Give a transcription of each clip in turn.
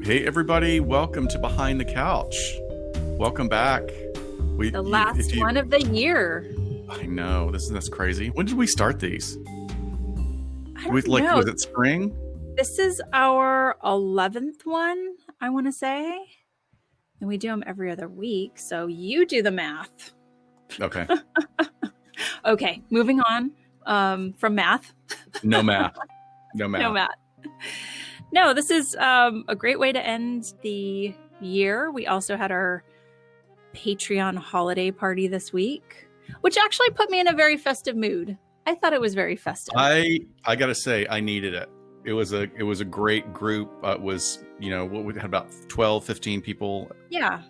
Hey everybody, welcome to Behind the Couch. Welcome back. The last one of the year. I know, that's crazy. When did we start these? I don't know. Was it spring? This is our 11th one, I want to say. And we do them every other week, so you do the math. Okay. Okay, moving on from math. No math. No math. No math. No, this is a great way to end the year. We also had our Patreon holiday party this week, which actually put me in a very festive mood. I thought it was very festive. I gotta say, I needed it. It was a great group. It was, we had about 12, 15 people. Yeah.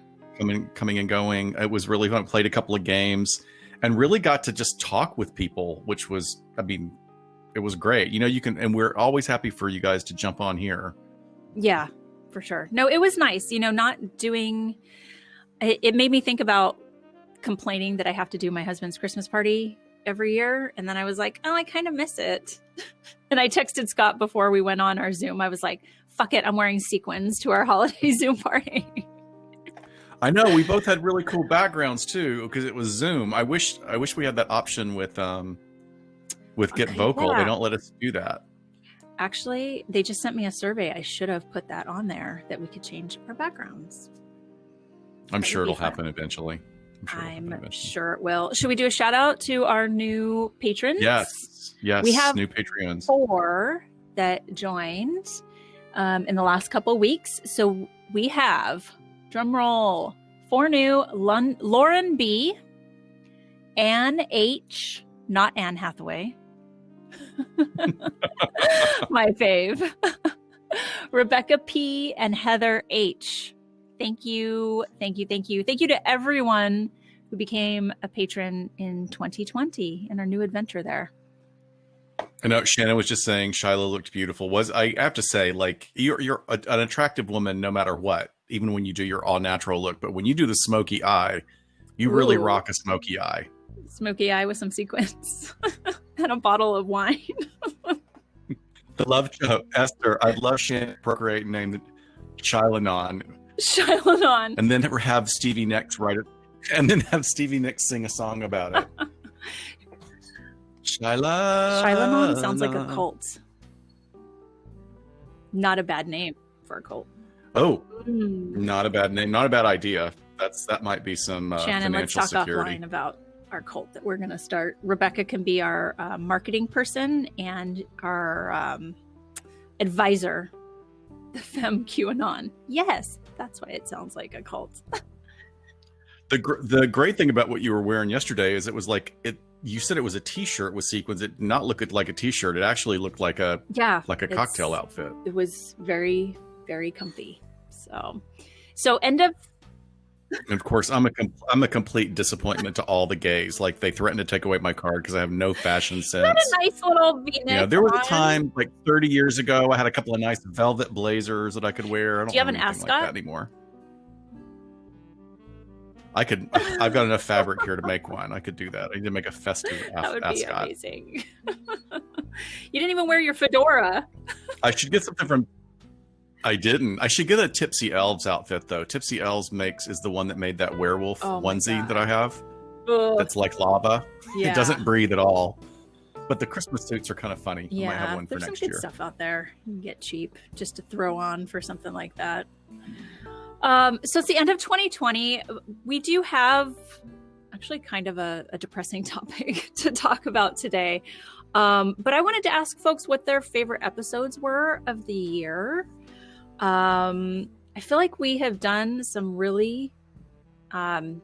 Coming and going. It was really fun. Played a couple of games and really got to just talk with people, which was, it was great. And we're always happy for you guys to jump on here. Yeah, for sure. No, it was nice, not doing, it made me think about complaining that I have to do my husband's Christmas party every year. And then I was like, oh, I kind of miss it. And I texted Scott before we went on our Zoom. I was like, fuck it. I'm wearing sequins to our holiday Zoom party. I know, we both had really cool backgrounds too, because it was Zoom. I wish we had that option with Get Vocal. Yeah. They don't let us do that. Actually, they just sent me a survey. I should have put that on there, that we could change our backgrounds. I'm sure it'll happen eventually. I'm sure it will. Should we do a shout out to our new patrons? Yes. We have new Patreons. 4 that joined in the last couple of weeks. So we have, drum roll, 4 new: Lauren B, Anne H, not Anne Hathaway, my fave, Rebecca P, and Heather H. Thank you to everyone who became a patron in 2020 in our new adventure there. I know Shannon was just saying Shiloh looked beautiful. I have to say, like, you're an attractive woman no matter what, even when you do your all natural look. But when you do the smoky eye, you really rock a smoky eye. Smoky eye with some sequins and a bottle of wine. The love Esther. I'd love Shannon to procreate named Shilonon. And then have Stevie Nicks write it, and then have Stevie Nicks sing a song about it. Shilonon sounds like a cult. Not a bad name for a cult. Oh, not a bad name. Not a bad idea. That might be some Shannon, financial let's talk security. offline about our cult that we're going to start. Rebecca can be our marketing person and our advisor, the Femme QAnon. Yes, that's why it sounds like a cult. The great thing about what you were wearing yesterday is it was like it. You said it was a T-shirt with sequins. It did not look like a T-shirt. It actually looked like a cocktail outfit. It was very, very comfy. So end of. And of course, I'm a complete disappointment to all the gays. Like, they threatened to take away my card because I have no fashion sense. Not a nice little V-neck. There was a time like 30 years ago, I had a couple of nice velvet blazers that I could wear. I don't Do you have an anything ascot like that anymore? I've got enough fabric here to make one. I could do that. I need to make a festive ascot. That would be amazing. You didn't even wear your fedora. I should get something from. I didn't. I should get a Tipsy Elves outfit though. Tipsy Elves is the one that made that werewolf onesie that I have. Ugh. That's like lava. Yeah. It doesn't breathe at all. But the Christmas suits are kind of funny. Yeah, I might have one for there's next some good year. stuff out there you can get cheap just to throw on for something like that. So it's the end of 2020. We do have actually kind of a depressing topic to talk about today. But I wanted to ask folks what their favorite episodes were of the year. I feel like we have done some really, some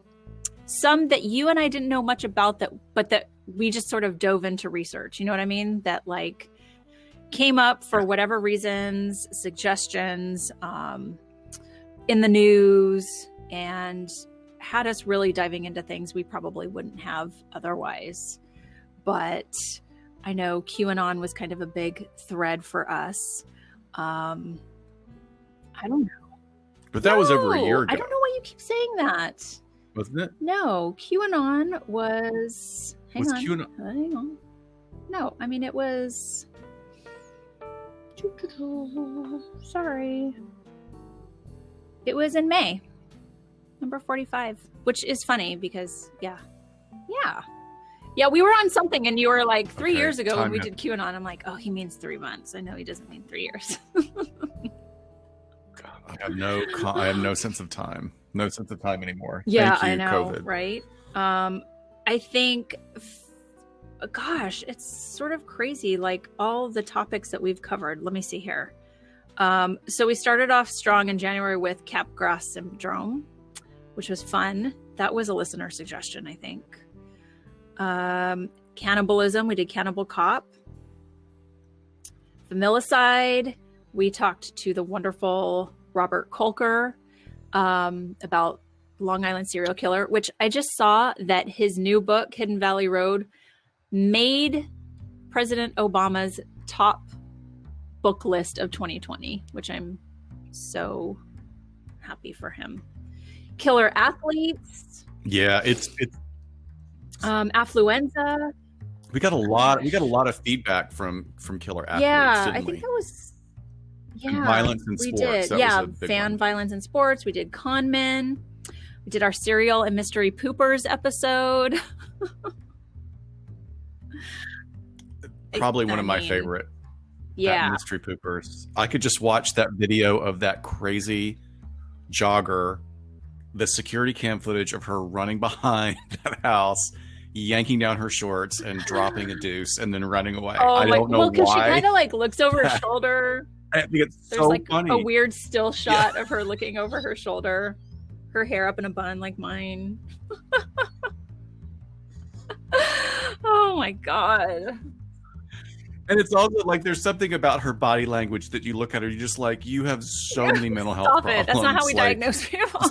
that you and I didn't know much about but that we just sort of dove into research. You know what I mean? That like came up for whatever reasons, suggestions, in the news, and had us really diving into things we probably wouldn't have otherwise. But I know QAnon was kind of a big thread for us. I don't know. But that was over a year ago. I don't know why you keep saying that. Wasn't it? No, QAnon was... Hang on. QAnon? No, I mean, it was... Sorry. It was in May, number 45, which is funny because, yeah. We were on something, and you were like 3 years ago when we did QAnon. I'm like, oh, he means 3 months. I know he doesn't mean 3 years. God, I have no sense of time. No sense of time anymore. Yeah, Thank you, I know, COVID. right? I think, gosh, it's sort of crazy. Like all the topics that we've covered. Let me see here. So we started off strong in January with Capgras syndrome, which was fun. That was a listener suggestion, I think. Cannibalism, we did Cannibal Cop. Familicide, we talked to the wonderful Robert Kolker about Long Island serial killer, which I just saw that his new book, Hidden Valley Road, made President Obama's top book list of 2020, which I'm so happy for him. Killer athletes. Yeah, it's affluenza. We got a lot of feedback from killer athletes. Yeah, didn't I think we? that was. Yeah, and violence in we sports. did. That Yeah, was a big fan one. violence in sports. We did con men. We did our serial and mystery poopers episode. Probably one of my favorite. Yeah, mystery poopers. I could just watch that video of that crazy jogger, the security cam footage of her running behind that house, yanking down her shorts and dropping a deuce and then running away. Oh, I don't know because why. she kind of like looks over her shoulder. I think it's There's so like funny. a weird still shot of her looking over her shoulder, her hair up in a bun like mine. Oh my God. And it's also like there's something about her body language that you look at her, you're just like, you have so many mental health Stop problems. it. That's not how we Like, diagnose people.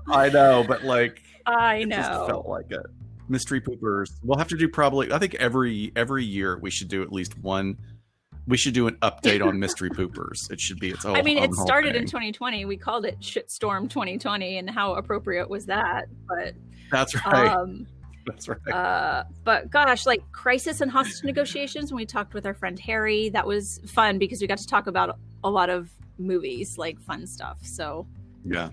I know, but like I it just know. felt like it. Mystery poopers. We'll have to do probably, I think every year we should do at least one. We should do an update on mystery poopers. It should be its own. I mean, it whole started in thing. 2020. We called it Shitstorm 2020, and how appropriate was that? But That's right. That's right. But gosh, like crisis and hostage negotiations, when we talked with our friend Harry, that was fun because we got to talk about a lot of movies, like fun stuff. So Yeah.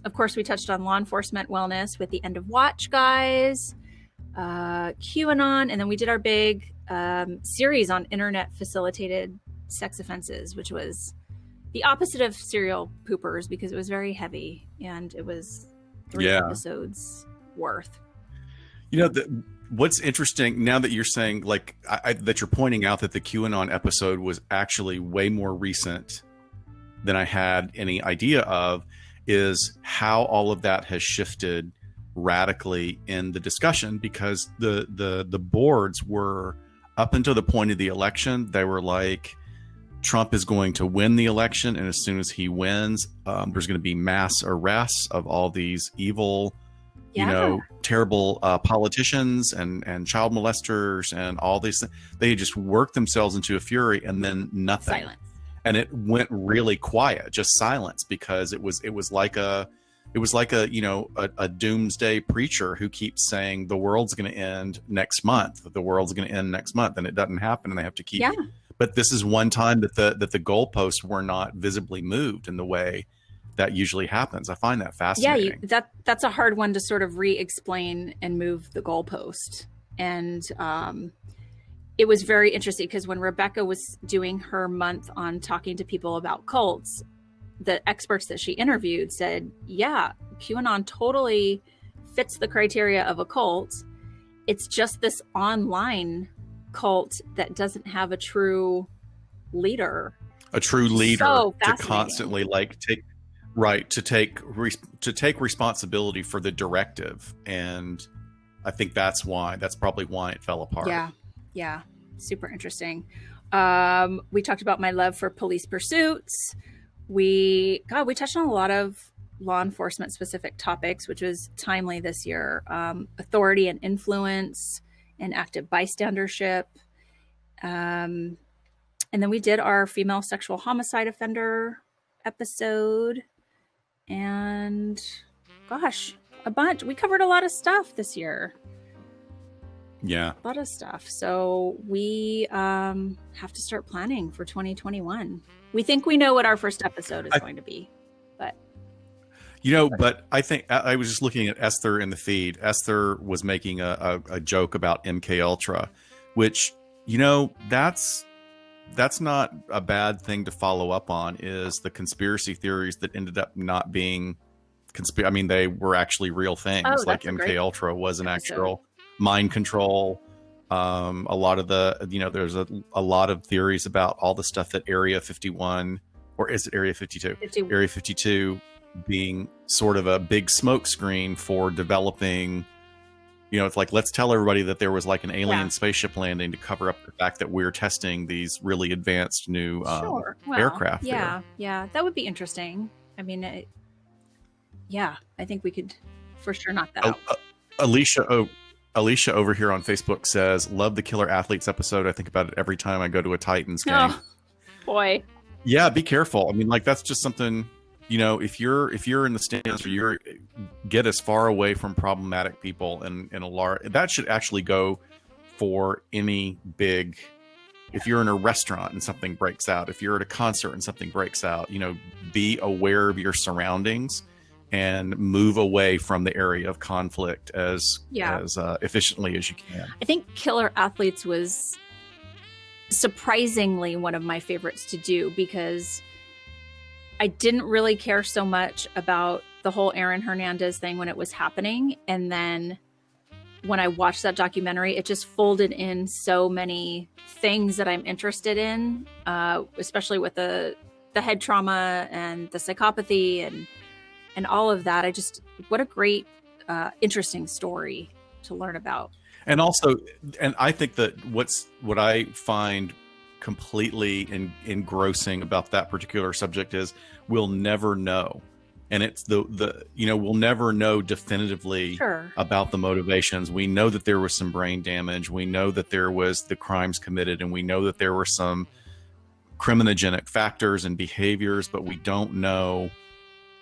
of course, we touched on law enforcement wellness with the End of Watch guys, QAnon, and then we did our big series on internet facilitated sex offenses, which was the opposite of serial poopers because it was very heavy and it was 3 episodes worth. You know, what's interesting now that you're saying, like, that you're pointing out that the QAnon episode was actually way more recent than I had any idea of, is how all of that has shifted radically in the discussion, because the boards were, up until the point of the election, they were like, Trump is going to win the election, and as soon as he wins, there's going to be mass arrests of all these evil, you know, terrible politicians and child molesters and all these things. They just worked themselves into a fury, and then nothing. Silence. And it went really quiet, just silence, because it was like a you know, a doomsday preacher who keeps saying the world's going to end next month, the world's going to end next month, and it doesn't happen, and they have to keep. But this is one time that the goalposts were not visibly moved in the way that usually happens. I find that fascinating. Yeah, that's a hard one to sort of re-explain and move the goalpost. And it was very interesting because when Rebecca was doing her month on talking to people about cults, the experts that she interviewed said, yeah, QAnon totally fits the criteria of a cult. It's just this online cult that doesn't have a true leader. A true leader So to constantly take responsibility for the directive. And I think that's probably why it fell apart. Yeah. Super interesting. We talked about my love for police pursuits. We touched on a lot of law enforcement specific topics, which was timely this year. Authority and influence and active bystandership. And then we did our female sexual homicide offender episode. And gosh, a bunch. We covered a lot of stuff this year. Yeah. A lot of stuff. So we have to start planning for 2021. We think we know what our first episode is going to be, but but I think I was just looking at Esther in the feed. Esther was making a joke about MK Ultra, which, that's not a bad thing to follow up on, is the conspiracy theories that ended up not being I mean, they were actually real things. Like MK Ultra was an actual mind control. A lot of there's a lot of theories about all the stuff that Area 51, or is it Area 52? Area 52 being sort of a big smoke screen for developing, it's like, let's tell everybody that there was like an alien spaceship landing to cover up the fact that we're testing these really advanced new aircraft. Yeah. That would be interesting. I mean, I think we could for sure knock that out. Alicia over here on Facebook says, love the Killer Athletes episode. I think about it every time I go to a Titans game. Oh, boy. Yeah, be careful. I mean, like, that's just something, if you're in the stands, or get as far away from problematic people and in a large, that should actually go for any big, if you're in a restaurant and something breaks out, if you're at a concert and something breaks out, be aware of your surroundings and move away from the area of conflict as efficiently as you can. I think Killer Athletes was surprisingly one of my favorites to do, because I didn't really care so much about the whole Aaron Hernandez thing when it was happening. And then when I watched that documentary, it just folded in so many things that I'm interested in, especially with the head trauma and the psychopathy and all of that. What a great, interesting story to learn about. And also, and I think that what I find completely engrossing about that particular subject is we'll never know. And it's we'll never know definitively about the motivations. We know that there was some brain damage. We know that there was the crimes committed, and we know that there were some criminogenic factors and behaviors, but we don't know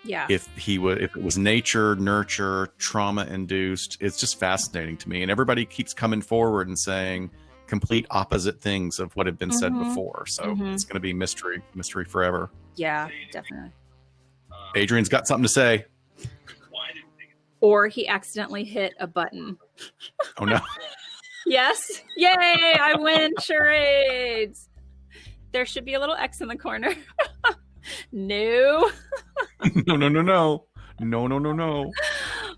if it was nature, nurture, trauma induced. It's just fascinating to me. And everybody keeps coming forward and saying complete opposite things of what had been said before. So it's going to be mystery forever. Yeah, definitely. Adrian's got something to say. Or he accidentally hit a button. Oh no. Yes. Yay, I win charades. There should be a little X in the corner. No. No.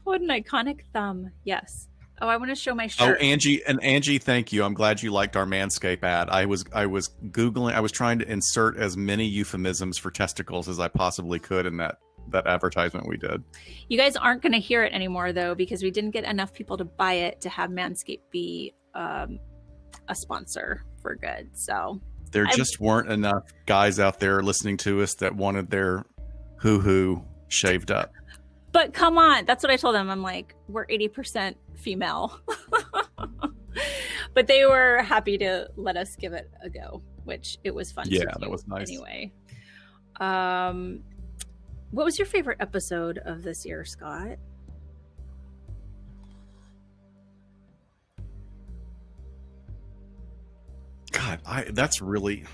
What an iconic thumb. Yes. Oh, I want to show my shirt. Oh, Angie, thank you. I'm glad you liked our Manscaped ad. I was Googling, I was trying to insert as many euphemisms for testicles as I possibly could in that advertisement we did. You guys aren't going to hear it anymore, though, because we didn't get enough people to buy it to have Manscaped be a sponsor for good. So there just weren't enough guys out there listening to us that wanted their hoo-hoo shaved up. But come on, that's what I told them. I'm like, we're 80% female. But they were happy to let us give it a go, which it was fun. Yeah, that was nice. Anyway, what was your favorite episode of this year, Scott? God, that's really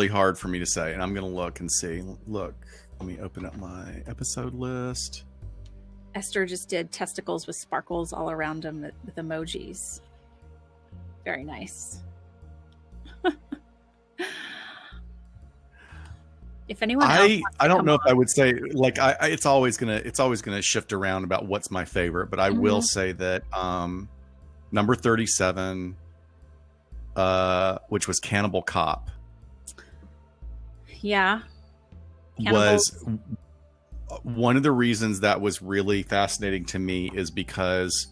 hard for me to say, and I'm gonna look and see. Look, let me open up my episode list. Esther just did testicles with sparkles all around them with emojis. Very nice. If anyone else I don't know if I would say, like, it's always gonna shift around about what's my favorite, but I will say that number 37, which was Cannibal Cop. Yeah. Was one of the reasons that was really fascinating to me is because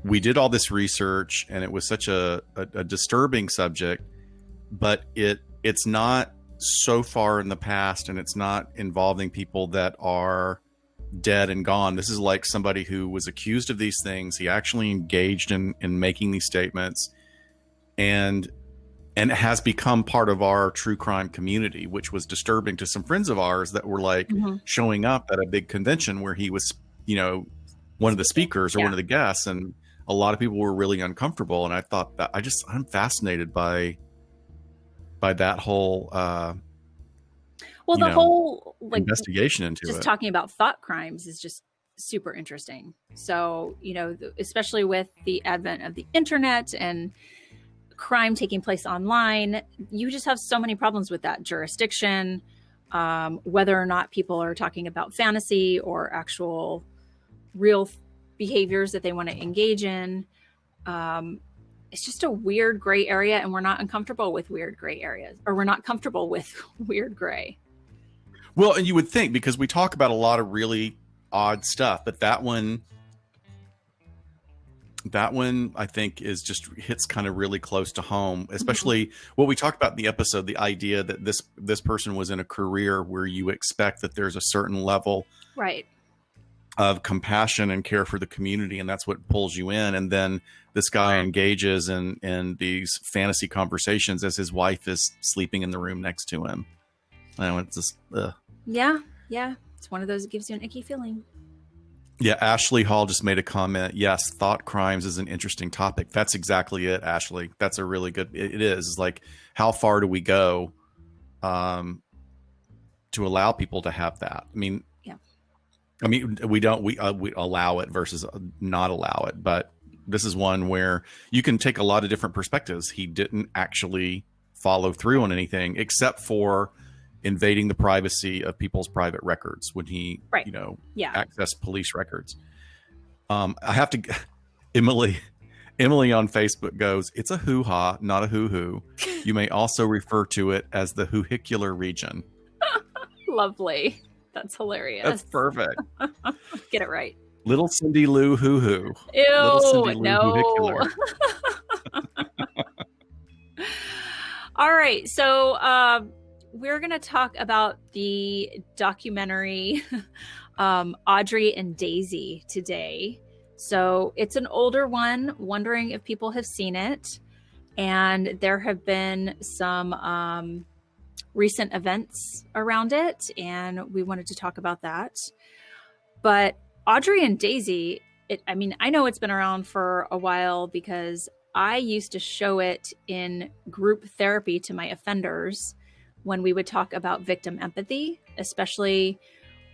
we did all this research and it was such a disturbing subject, but it's not so far in the past and it's not involving people that are dead and gone. This is like somebody who was accused of these things. He actually engaged in making these statements and it has become part of our true crime community, which was disturbing to some friends of ours that were like showing up at a big convention where he was, one of the speakers or Yeah. one of the guests, and a lot of people were really uncomfortable. And I thought that I'm fascinated by that whole Well, the whole like investigation into just it. talking about thought crimes is just super interesting. So, especially with the advent of the internet and crime taking place online, you just have so many problems with that jurisdiction, whether or not people are talking about fantasy or actual real behaviors that they want to engage in. It's just a weird gray area, and we're not uncomfortable with weird gray areas, or we're not comfortable with weird gray. Well, and you would think, because we talk about a lot of really odd stuff, but that one I think is just hits kind of really close to home, especially what we talked about in the episode, the idea that this person was in a career where you expect that there's a certain level right of compassion and care for the community, and that's what pulls you in. And then this guy engages in these fantasy conversations as his wife is sleeping in the room next to him. It's just yeah, it's one of those that gives you an icky feeling. Yeah, Ashley Hall just made a comment. Yes, thought crimes is an interesting topic. That's exactly it, Ashley. That's a really good. It is. It's like, how far do we go to allow people to have that? We allow it versus not allow it. But this is one where you can take a lot of different perspectives. He didn't actually follow through on anything except for invading the privacy of people's private records when he, accessed police records. I have to, Emily on Facebook goes, "It's a hoo-ha, not a hoo-hoo. You may also refer to it as the hoohicular region." Lovely. That's hilarious. That's perfect. Get it right. Little Cindy Lou hoo-hoo. Ew, Little Cindy Lou no. hoohicular. All right. So, we're going to talk about the documentary Audrie and Daisy today. So it's an older one, wondering if people have seen it. And there have been some recent events around it, and we wanted to talk about that. But Audrie and Daisy, I know it's been around for a while because I used to show it in group therapy to my offenders when we would talk about victim empathy, especially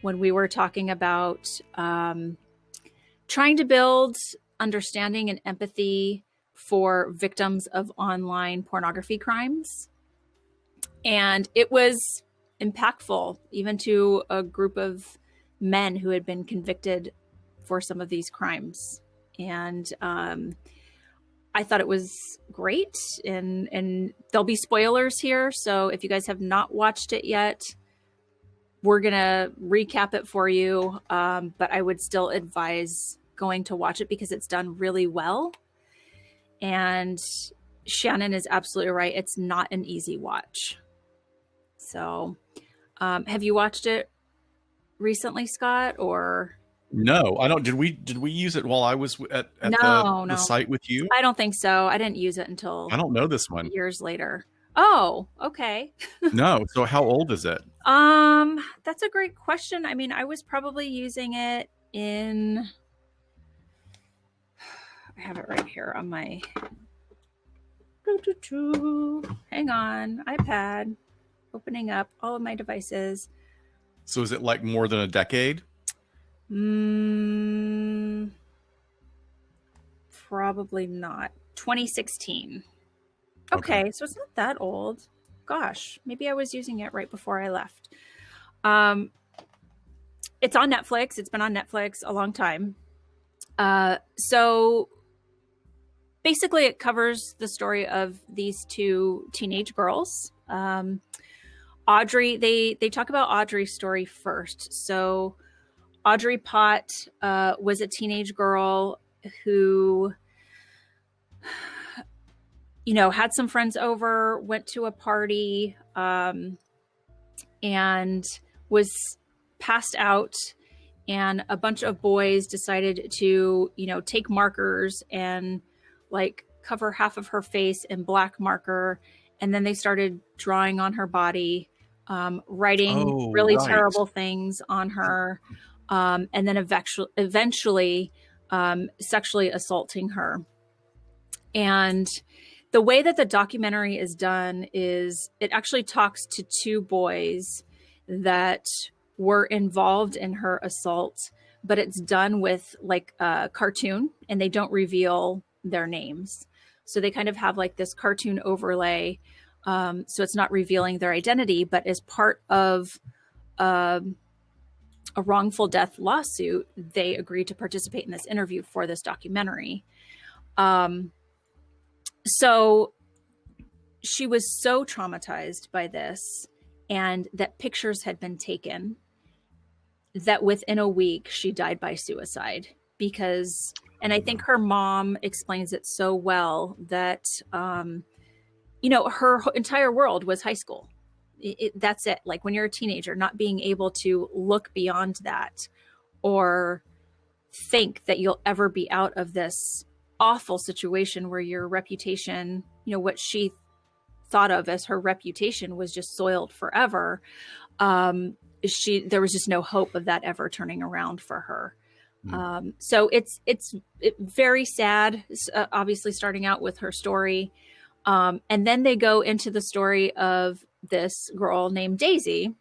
when we were talking about trying to build understanding and empathy for victims of online pornography crimes. And it was impactful, even to a group of men who had been convicted for some of these crimes. And I thought it was great. And there'll be spoilers here. So if you guys have not watched it yet, we're going to recap it for you. But I would still advise going to watch it because it's done really well. And Shannon is absolutely right. It's not an easy watch. So have you watched it recently, Scott, or? No, I don't. Did we use it while I was at the site with you? I don't think so. I didn't use it until I don't know this one. Years later. Oh, okay. No. So how old is it? That's a great question. I was probably using it in, I have it right here on my, hang on, iPad, opening up all of my devices. So is it like more than a decade? Probably not. 2016. Okay, so it's not that old. Gosh, maybe I was using it right before I left. It's on Netflix. It's been on Netflix a long time. So basically it covers the story of these two teenage girls. Audrie, they talk about Audrie's story first. So Audrie Pott was a teenage girl who, had some friends over, went to a party, and was passed out. And a bunch of boys decided to, take markers and cover half of her face in black marker. And then they started drawing on her body, writing really terrible things on her. and then eventually sexually assaulting her. And the way that the documentary is done is it actually talks to two boys that were involved in her assault, but it's done with like a cartoon, and they don't reveal their names. So they kind of have like this cartoon overlay. So it's not revealing their identity, but as part of a wrongful death lawsuit, they agreed to participate in this interview for this documentary. So she was so traumatized by this, and that pictures had been taken, that within a week she died by suicide. Because, and I think her mom explains it so well, that, you know, her entire world was high school. That's it. Like when you're a teenager, not being able to look beyond that or think that you'll ever be out of this awful situation where your reputation, you know, what she thought of as her reputation was just soiled forever. There was just no hope of that ever turning around for her. So it's very sad, obviously starting out with her story. And then they go into the story of this girl named Daisy,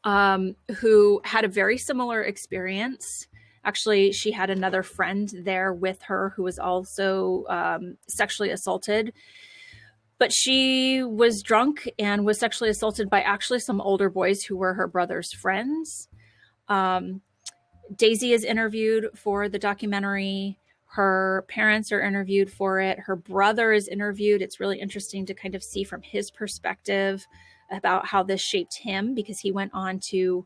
who had a very similar experience. Actually, she had another friend there with her who was also sexually assaulted. But she was drunk and was sexually assaulted by actually some older boys who were her brother's friends. Daisy is interviewed for the documentary. Her parents are interviewed for it. Her brother is interviewed. It's really interesting to kind of see from his perspective about how this shaped him, because he went on to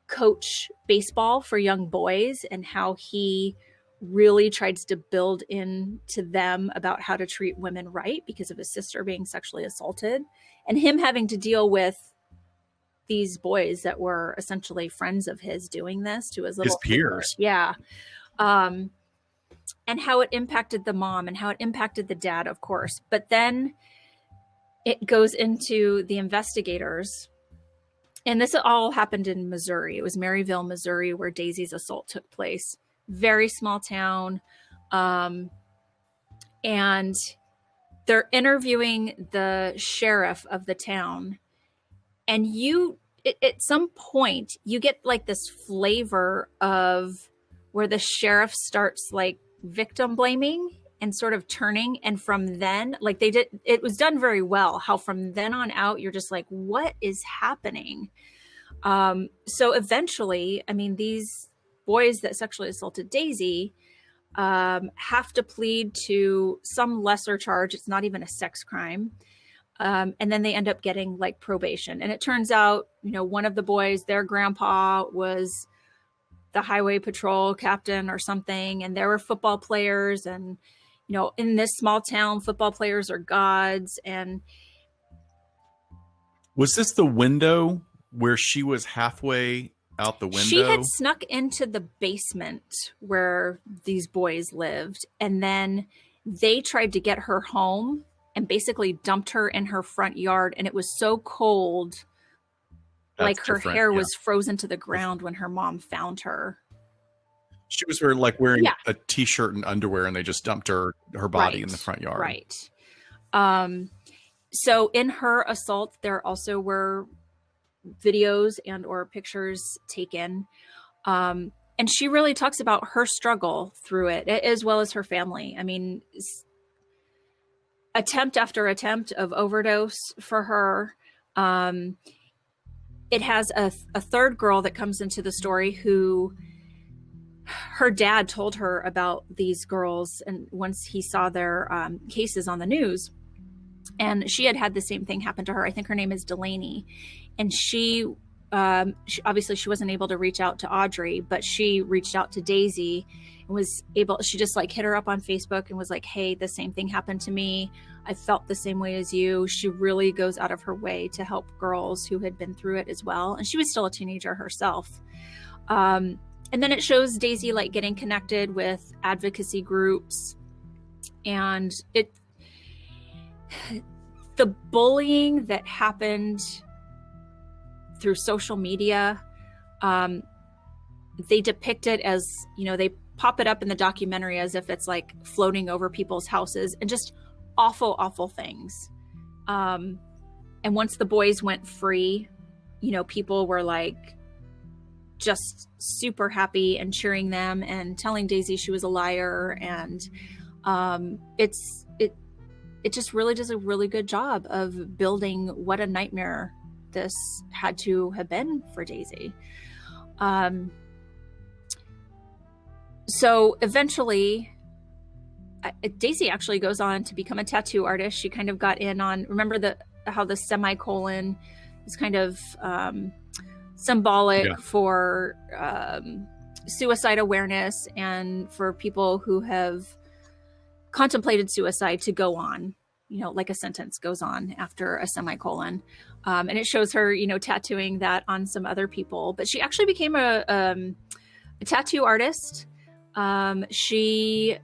coach baseball for young boys, and how he really tried to build into them about how to treat women right because of his sister being sexually assaulted, and him having to deal with these boys that were essentially friends of his doing this to his little peers. Yeah. And how it impacted the mom and how it impacted the dad, of course. But then it goes into the investigators. And this all happened in Missouri. It was Maryville, Missouri, where Daisy's assault took place. Very small town. And they're interviewing the sheriff of the town. And at some point, you get like this flavor of where the sheriff starts like victim blaming and sort of turning. And from then, like it was done very well, how from then on out, you're just like, what is happening? So eventually, I mean, these boys that sexually assaulted Daisy have to plead to some lesser charge. It's not even a sex crime. And then they end up getting like probation. And it turns out, you know, one of the boys, their grandpa was the highway patrol captain or something. And there were football players, and, you know, in this small town, football players are gods. And was this the window where she was halfway out the window? She had snuck into the basement where these boys lived. And then they tried to get her home and basically dumped her in her front yard. And it was so cold, like her hair was frozen to the ground when her mom found her. She was wearing a t-shirt and underwear, and they just dumped her body in the front yard. Right. So in her assault, there also were videos and or pictures taken. And she really talks about her struggle through it, as well as her family. I mean, attempt after attempt of overdose for her. It has a third girl that comes into the story who her dad told her about these girls, and once he saw their cases on the news, and she had the same thing happen to her. I think her name is Delaney, and she obviously she wasn't able to reach out to Audrie, but she reached out to Daisy and was able. She just like hit her up on Facebook and was like, "Hey, the same thing happened to me. I felt the same way as you." She really goes out of her way to help girls who had been through it as well. And she was still a teenager herself. And then it shows Daisy like getting connected with advocacy groups, and the bullying that happened through social media they depict it as, they pop it up in the documentary as if it's like floating over people's houses and just awful, awful things. And once the boys went free, people were like just super happy and cheering them and telling Daisy she was a liar. And it just really does a really good job of building what a nightmare this had to have been for Daisy. So eventually, Daisy actually goes on to become a tattoo artist. She kind of got in on, remember how the semicolon is kind of symbolic for suicide awareness and for people who have contemplated suicide to go on, like a sentence goes on after a semicolon. And it shows her, tattooing that on some other people. But she actually became a tattoo artist. She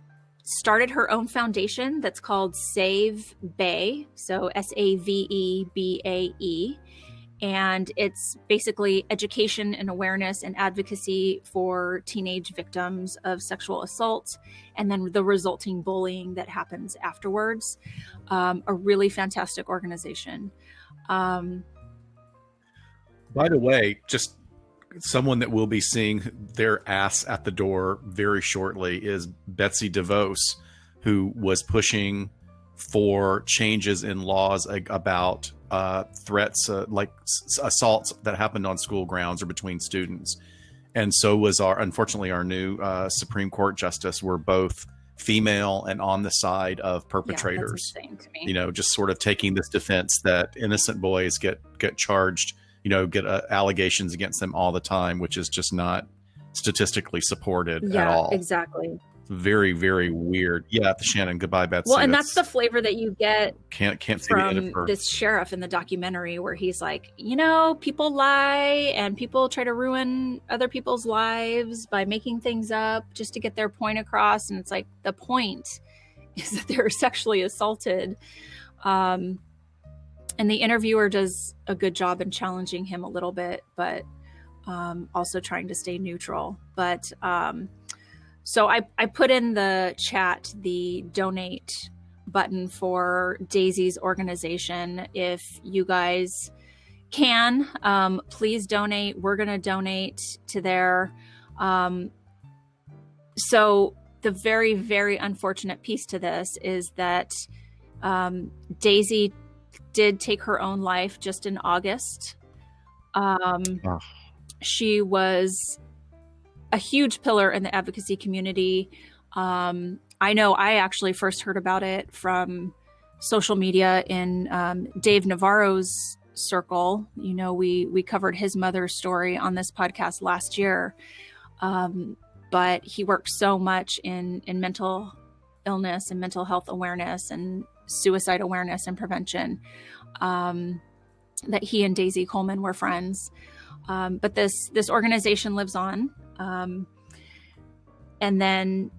started her own foundation that's called Save byeee, so SAVEBAE. And it's basically education and awareness and advocacy for teenage victims of sexual assault and then the resulting bullying that happens afterwards. A really fantastic organization. By the way, just someone that we'll be seeing their ass at the door very shortly is Betsy DeVos, who was pushing for changes in laws about threats, like assaults that happened on school grounds or between students. And so was unfortunately our new Supreme Court justice. Were both female and on the side of perpetrators. Yeah, that's insane to me. Just sort of taking this defense that innocent boys get charged, get allegations against them all the time, which is just not statistically supported at all. Exactly. Very, very weird. Yeah, Shannon. Goodbye, Betsy. Well, and that's the flavor that you get can't see from the end of her. This sheriff in the documentary, where he's like, people lie and people try to ruin other people's lives by making things up just to get their point across. And it's like, the point is that they were sexually assaulted. And the interviewer does a good job in challenging him a little bit, but also trying to stay neutral. But so I put in the chat the donate button for Daisy's organization. If you guys can, please donate. We're going to donate to their. So the very, very unfortunate piece to this is that Daisy did take her own life just in August. She was a huge pillar in the advocacy community. I know I actually first heard about it from social media in Dave Navarro's circle. We covered his mother's story on this podcast last year. But he worked so much in mental illness and mental health awareness and suicide awareness and prevention that he and Daisy Coleman were friends. But this organization lives on. And then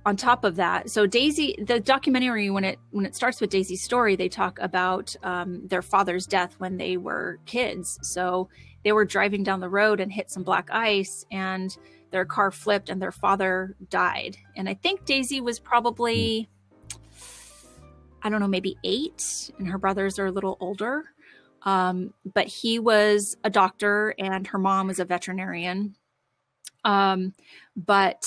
on top of that, so Daisy, the documentary, when it starts with Daisy's story, they talk about their father's death when they were kids. So they were driving down the road and hit some black ice and their car flipped and their father died. And I think Daisy was probably, I don't know, maybe 8, and her brothers are a little older. But he was a doctor and her mom was a veterinarian. But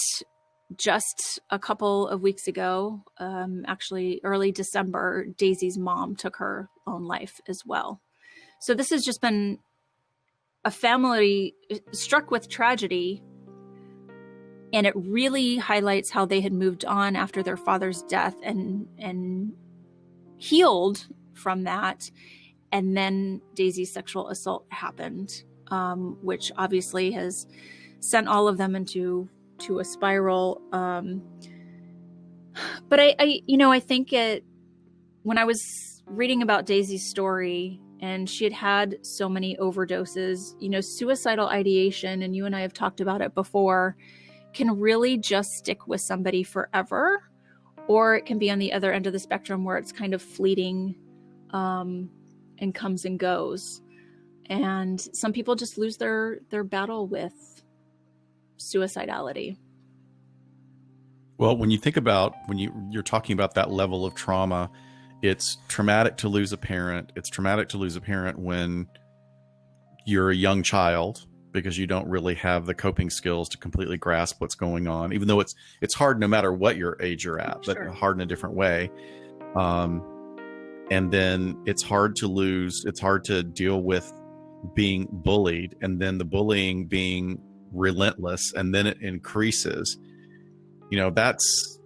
just a couple of weeks ago, actually early December, Daisy's mom took her own life as well. So this has just been a family struck with tragedy. And it really highlights how they had moved on after their father's death and healed from that. And then Daisy's sexual assault happened, which obviously has sent all of them into a spiral. But I think when I was reading about Daisy's story and she had so many overdoses, suicidal ideation, and you and I have talked about it before, can really just stick with somebody forever, or it can be on the other end of the spectrum where it's kind of fleeting and comes and goes. And some people just lose their battle with suicidality. Well, when you think about you're talking about that level of trauma, it's traumatic to lose a parent. It's traumatic to lose a parent when you're a young child, because you don't really have the coping skills to completely grasp what's going on, even though it's hard no matter what your age you're at, but hard in a different way. And then it's hard to deal with being bullied, and then the bullying being relentless, and then it increases. That's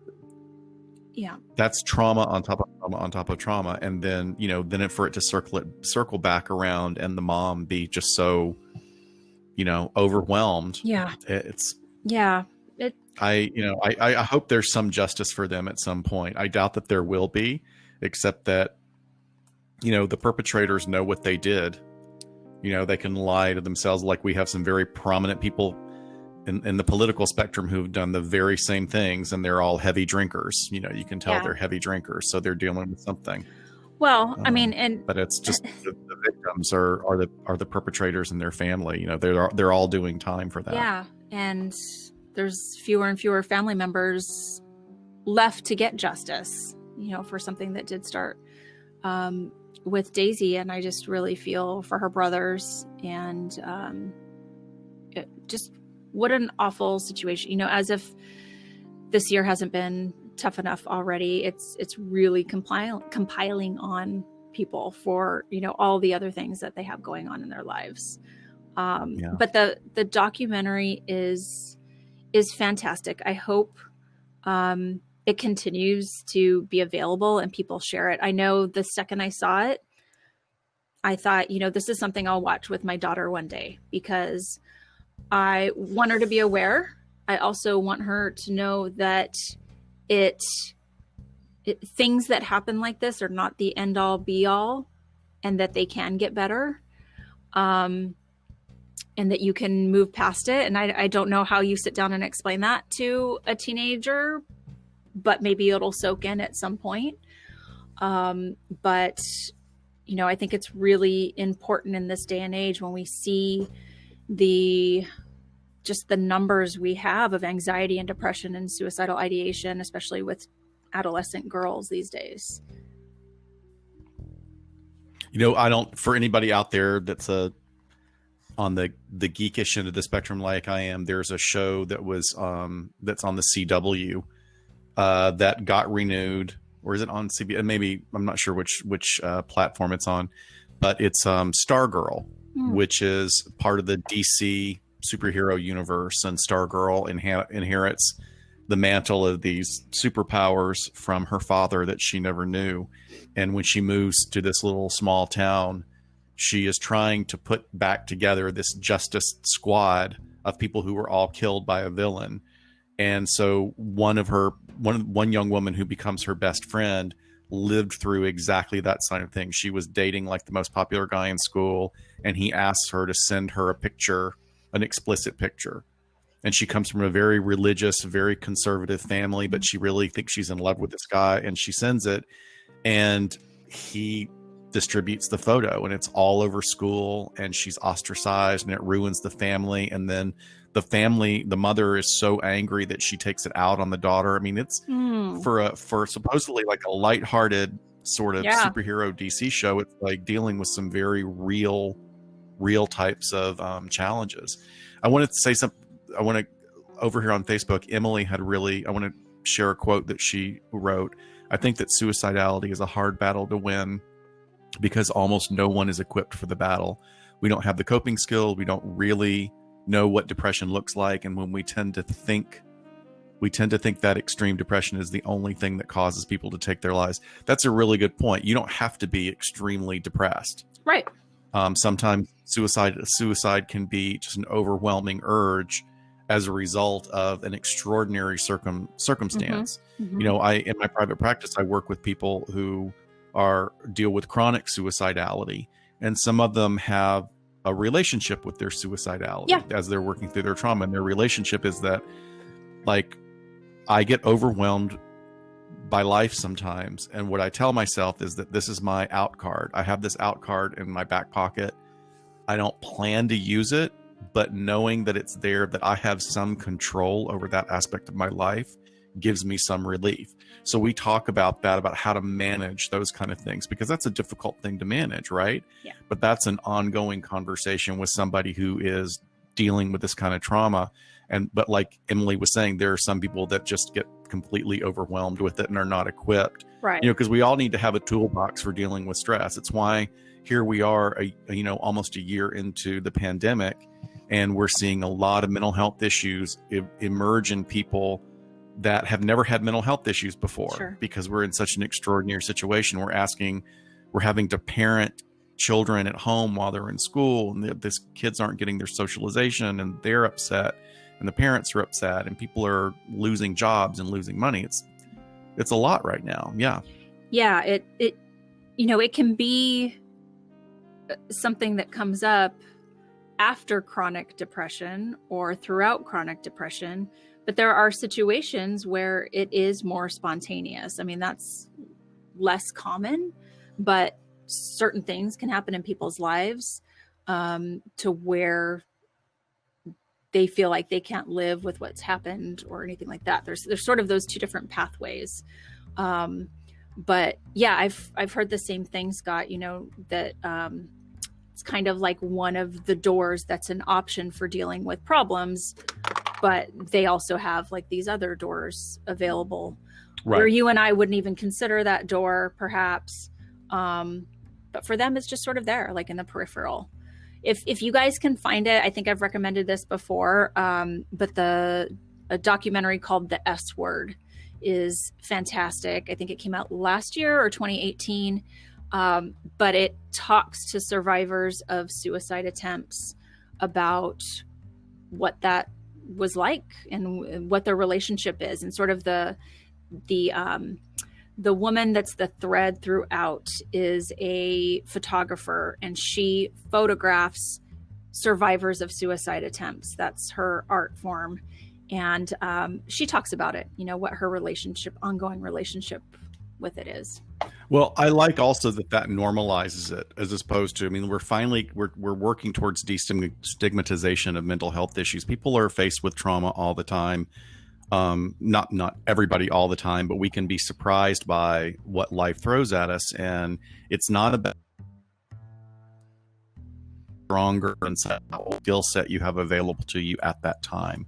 trauma on top of trauma on top of trauma. And then, for it to circle back around and the mom be just so, overwhelmed. Yeah. I hope there's some justice for them at some point. I doubt that there will be, except that, the perpetrators know what they did. They can lie to themselves. Like, we have some very prominent people in the political spectrum who've done the very same things, and they're all heavy drinkers. You can tell they're heavy drinkers, so they're dealing with something. Well, but it's just the victims are the perpetrators and their family. They're all doing time for that. Yeah, and there's fewer and fewer family members left to get justice, for something that did start with Daisy. And I just really feel for her brothers, and just what an awful situation. As if this year hasn't been tough enough already. It's really compiling on people for, all the other things that they have going on in their lives. But the documentary is fantastic. I hope it continues to be available and people share it. I know the second I saw it, I thought, this is something I'll watch with my daughter one day, because I want her to be aware. I also want her to know that things that happen like this are not the end all be all, and that they can get better. And that you can move past it. And I don't know how you sit down and explain that to a teenager, but maybe it'll soak in at some point. But, I think it's really important in this day and age, when we see the numbers we have of anxiety and depression and suicidal ideation, especially with adolescent girls these days. For anybody out there that's on the geekish end of the spectrum like I am, there's a show that was that's on the CW that got renewed, or is it on CB? Maybe, I'm not sure which platform it's on, but it's Stargirl, which is part of the DC superhero universe, and Stargirl inherits the mantle of these superpowers from her father that she never knew. And when she moves to this little small town, she is trying to put back together this justice squad of people who were all killed by a villain. And so one young woman who becomes her best friend lived through exactly that side of things. She was dating like the most popular guy in school, and he asks her to send her a picture, an explicit picture. And she comes from a very religious, very conservative family, but she really thinks she's in love with this guy, and she sends it, and he distributes the photo, and it's all over school, and she's ostracized, and it ruins the family. And then the mother is so angry that she takes it out on the daughter. I mean, it's for supposedly like a lighthearted sort of superhero DC show. It's like dealing with some very real types of challenges. I wanted to say something. Over here on Facebook, Emily I want to share a quote that she wrote. I think that suicidality is a hard battle to win, because almost no one is equipped for the battle. We don't have the coping skills. We don't really know what depression looks like. And when we tend to think that extreme depression is the only thing that causes people to take their lives. That's a really good point. You don't have to be extremely depressed. Right. Sometimes suicide can be just an overwhelming urge as a result of an extraordinary circumstance. Mm-hmm. Mm-hmm. In my private practice, I work with people who deal with chronic suicidality, and some of them have a relationship with their suicidality as they're working through their trauma. And their relationship is that, like, I get overwhelmed by life sometimes, and what I tell myself is that this is my out card. I have this out card in my back pocket. I don't plan to use it, but knowing that it's there, that I have some control over that aspect of my life, gives me some relief. So we talk about that, about how to manage those kind of things, because that's a difficult thing to manage, right? Yeah. But that's an ongoing conversation with somebody who is dealing with this kind of trauma. But like Emily was saying, there are some people that just get completely overwhelmed with it and are not equipped, Right. because we all need to have a toolbox for dealing with stress. It's why here we are, almost a year into the pandemic, and we're seeing a lot of mental health issues emerge in people that have never had mental health issues before. Sure. Because we're in such an extraordinary situation. We're having to parent children at home while they're in school, and these kids aren't getting their socialization, and they're upset, and the parents are upset, and people are losing jobs and losing money. It's a lot right now. Yeah. Yeah. It can be something that comes up after chronic depression or throughout chronic depression, but there are situations where it is more spontaneous. I mean, that's less common, but certain things can happen in people's lives to where they feel like they can't live with what's happened or anything like that. There's sort of those two different pathways. But yeah, I've heard the same thing, Scott, that it's kind of like one of the doors that's an option for dealing with problems, but they also have like these other doors available, right, where you and I wouldn't even consider that door perhaps. But for them, it's just sort of there, like in the peripheral. If you guys can find it, I think I've recommended this before, but a documentary called The S Word is fantastic. I think it came out last year or 2018. But it talks to survivors of suicide attempts about what that was like and what their relationship is, and sort of the woman that's the thread throughout is a photographer, and she photographs survivors of suicide attempts. That's her art form. And she talks about it, what her ongoing relationship with it is. Well, I like also that normalizes it, as opposed to, we're working towards destigmatization of mental health issues. People are faced with trauma all the time. Not everybody all the time, but we can be surprised by what life throws at us. And it's not about stronger and skill set you have available to you at that time.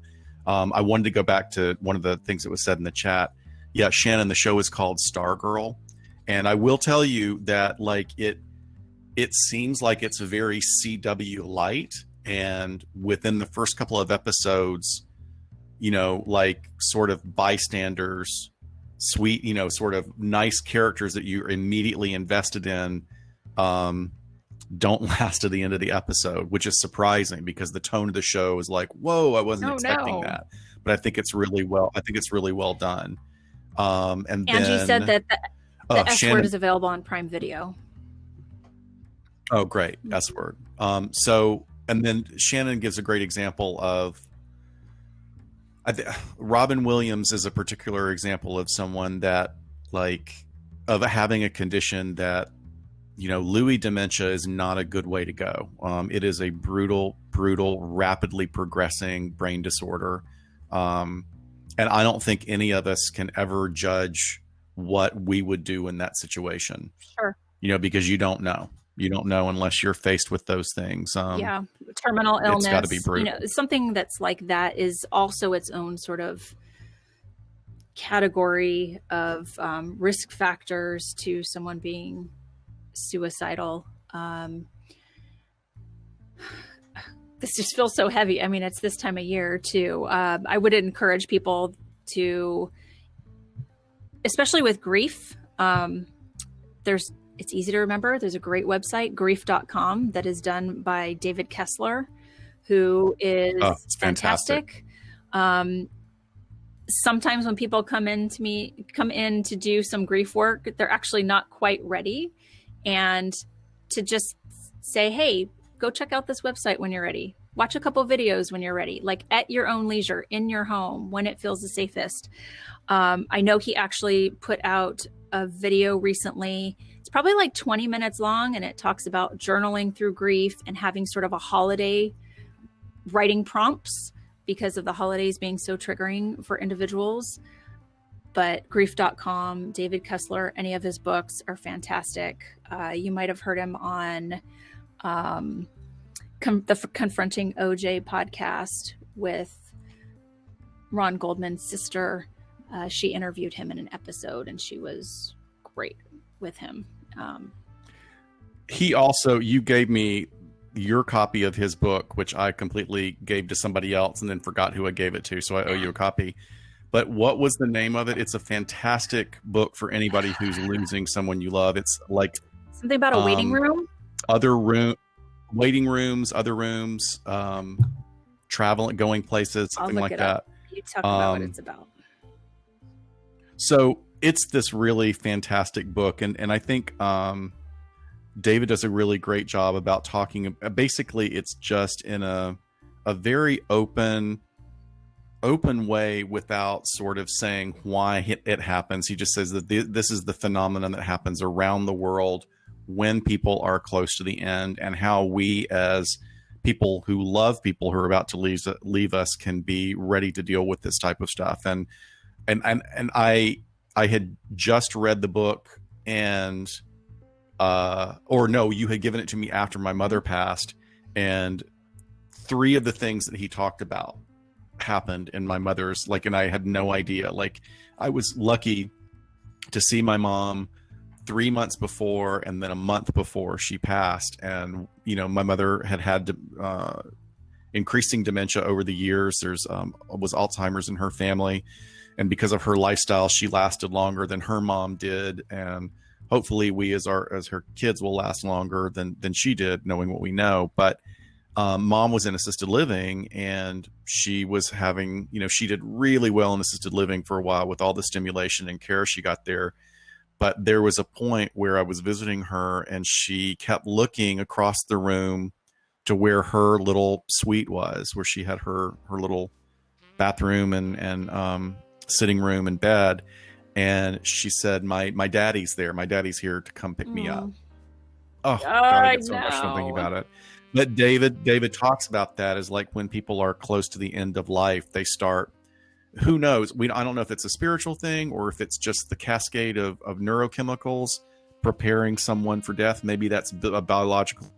I wanted to go back to one of the things that was said in the chat. Yeah, Shannon, the show is called Stargirl. And I will tell you that it seems like it's a very CW light. And within the first couple of episodes, sort of bystanders, sweet, sort of nice characters that you're immediately invested in, don't last to the end of the episode, which is surprising because the tone of the show is like, whoa, I wasn't expecting that. But I think it's really well done. And Angie then, said that the S Shannon, Word is available on Prime Video. Oh, great. S Word. And then Shannon gives a great example of, Robin Williams is a particular example of someone that of having a condition that, Lewy dementia is not a good way to go. It is a brutal, rapidly progressing brain disorder. And I don't think any of us can ever judge what we would do in that situation. Sure. Because you don't know. You don't know unless you're faced with those things. Yeah. Terminal illness. It's got to be brutal. Something that's like that is also its own sort of category of risk factors to someone being suicidal. This just feels so heavy. It's this time of year too. I would encourage people to, especially with grief, it's easy to remember. There's a great website, grief.com, that is done by David Kessler, who is fantastic. Sometimes when people come in to do some grief work, they're actually not quite ready. And to just say, hey, go check out this website when you're ready. Watch a couple videos when you're ready, like at your own leisure, in your home, when it feels the safest. I know he actually put out a video recently. It's probably like 20 minutes long, and it talks about journaling through grief and having sort of a holiday writing prompts because of the holidays being so triggering for individuals. But grief.com, David Kessler, any of his books are fantastic. You might have heard him on the Confronting OJ podcast with Ron Goldman's sister. She interviewed him in an episode, and she was great with him. He also, you gave me your copy of his book, which I completely gave to somebody else and then forgot who I gave it to. So I owe you a copy. But what was the name of it? It's a fantastic book for anybody who's losing someone you love. It's like something about a waiting room, waiting rooms, other rooms, traveling, going places, something like that. You talk about what it's about. So it's this really fantastic book. And I think David does a really great job about talking. Basically, it's just in a very open way without sort of saying why it happens. He just says that this is the phenomenon that happens around the world when people are close to the end, and how we as people who love people who are about to leave us can be ready to deal with this type of stuff. And I had just read the book, and or no, you had given it to me after my mother passed, and 3 of the things that he talked about happened in my mother's, like, and I had no idea. Like, I was lucky to see my mom 3 months before, and then a month before she passed. And, you know, my mother had increasing dementia over the years. There's was Alzheimer's in her family. And because of her lifestyle, she lasted longer than her mom did. And hopefully we as her kids will last longer than she did, knowing what we know. But mom was in assisted living, and she was having, you know, she did really well in assisted living for a while with all the stimulation and care she got there. But there was a point where I was visiting her, and she kept looking across the room to where her little suite was, where she had her little bathroom and sitting room and bed. And she said, my daddy's there. My daddy's here to come pick me up. Oh, God, I get so emotional thinking about it. But David talks about that as like when people are close to the end of life, they start, who knows? I don't know if it's a spiritual thing or if it's just the cascade of neurochemicals preparing someone for death. Maybe that's a biological,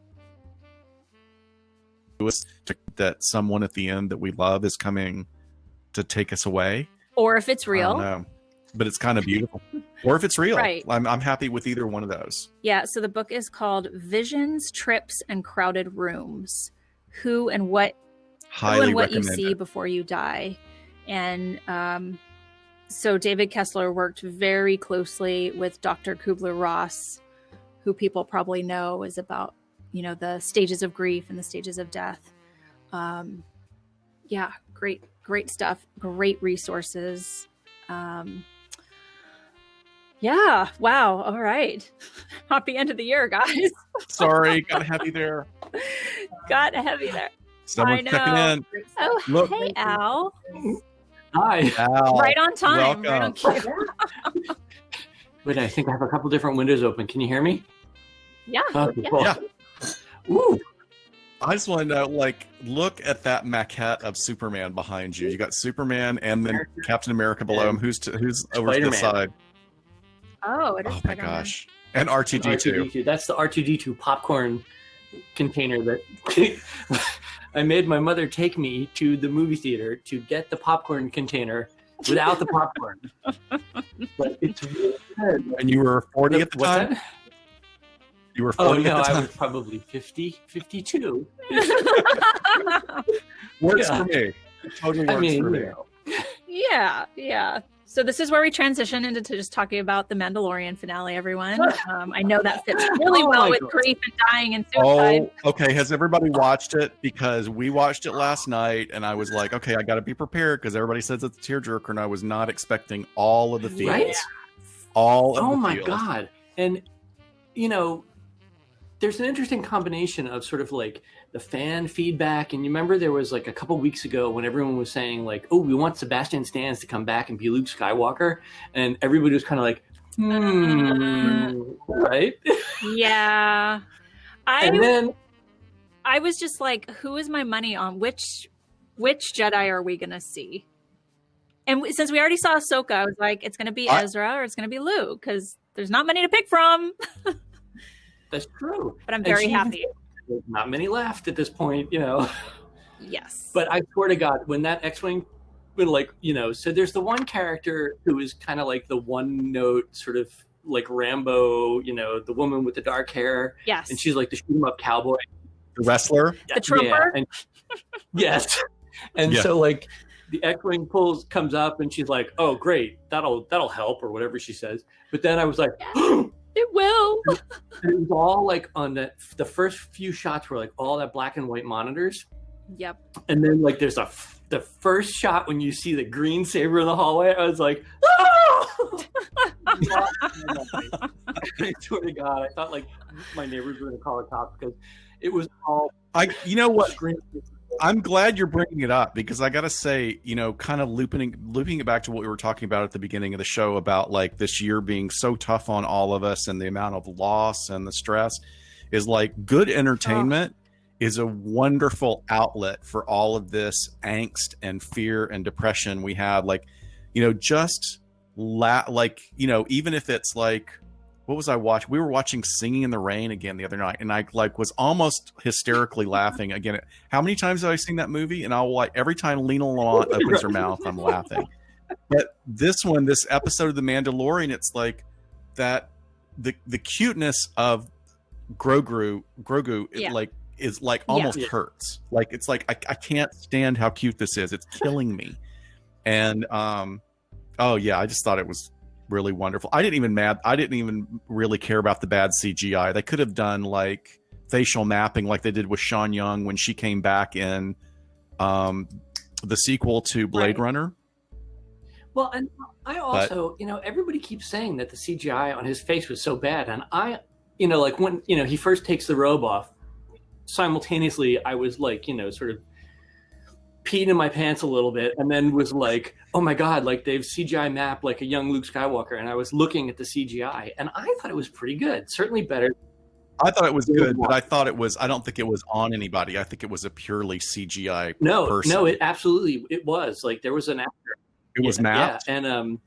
that someone at the end that we love is coming to take us away. Or if it's real. I don't know. But it's kind of beautiful. Or if it's real. Right. I'm happy with either one of those. Yeah. So the book is called Visions, Trips, and Crowded Rooms. Who and what you see before you die. And so David Kessler worked very closely with Dr. Kubler-Ross, who people probably know is about, you know, the stages of grief and the stages of death. Yeah, great stuff. Great resources. Yeah. Wow. All right. Happy end of the year, guys. Sorry. Got heavy there. Someone's checking in. Oh, look. Hey, Al. Hi. Al. Right on time. Welcome. Right on cue. Wait, I think I have a couple different windows open. Can you hear me? Yeah. Okay, yeah. cool. Yeah. Ooh. I just want to know, like, look at that maquette of Superman behind you. You got Superman and then Captain America below him. Who's over to the side? Oh, it is. Oh my gosh. And R2D2. R2D2. That's the R2D2 popcorn container that I made my mother take me to the movie theater to get the popcorn container without the popcorn. But it's really good. And you were 40 at the time? That? You were 40 at the time? I was probably 50, 52. Works for me. It totally works for me. Yeah. So this is where we transition into just talking about the Mandalorian finale, everyone. I know that fits really well with grief and dying and suicide. Oh, okay. Has everybody watched it? Because we watched it last night, and I was like, okay, I got to be prepared because everybody says it's a tearjerker, and I was not expecting all of the feels. Right? All of the my feels. God. And, you know, there's an interesting combination of sort of like the fan feedback. And you remember there was like a couple weeks ago when everyone was saying like, oh, we want Sebastian Stan to come back and be Luke Skywalker. And everybody was kind of like, right? Yeah. And then I was just like, who is my money on? Which Jedi are we gonna see? And since we already saw Ahsoka, I was like, it's gonna be Ezra or it's gonna be Luke, because there's not many to pick from. That's true. But I'm very happy. There's not many left at this point, you know. Yes. But I swear to God, when that X-Wing, like, you know, so there's the one character who is kind of like the one note sort of like Rambo, you know, the woman with the dark hair. Yes. And she's like the shoot 'em up cowboy. The wrestler. The trooper. Yeah, and, yes. And so like the X-Wing comes up and she's like, oh, great. That'll help, or whatever she says. But then I was like, it will. It was all like on the first few shots were like all that black and white monitors. Yep. And then like there's the first shot when you see the green saber in the hallway. I was like, oh! I swear to God, I thought like my neighbors were going to call the cops because it was all. You know what? I'm glad you're bringing it up, because I got to say, you know, kind of looping it back to what we were talking about at the beginning of the show about like this year being so tough on all of us and the amount of loss and the stress, is like good entertainment is a wonderful outlet for all of this angst and fear and depression we have. Like, you know, just like, you know, even if it's like, what was I watching? We were watching Singing in the Rain again the other night, and I like was almost hysterically laughing again. How many times have I seen that movie? And I'll like every time Lena Lamont opens her mouth, I'm laughing. But this episode of The Mandalorian, it's like that the cuteness of Grogu, it like is like almost hurts. Like it's like I can't stand how cute this is. It's killing me. And oh yeah, I just thought it was really wonderful. I didn't even really care about the bad CGI. They could have done like facial mapping like they did with Sean Young when she came back in the sequel to Blade Runner. Well, and I also, you know, everybody keeps saying that the CGI on his face was so bad, and I, you know, like when, you know, he first takes the robe off, simultaneously I was like, you know, sort of peed in my pants a little bit, and then was like, oh my God, like they've CGI mapped like a young Luke Skywalker. And I was looking at the CGI and I thought it was pretty good. Certainly better. I thought it was good, but I don't think it was on anybody. I think it was a purely CGI person. No, it was like there was an actor. It was mapped. Yeah, and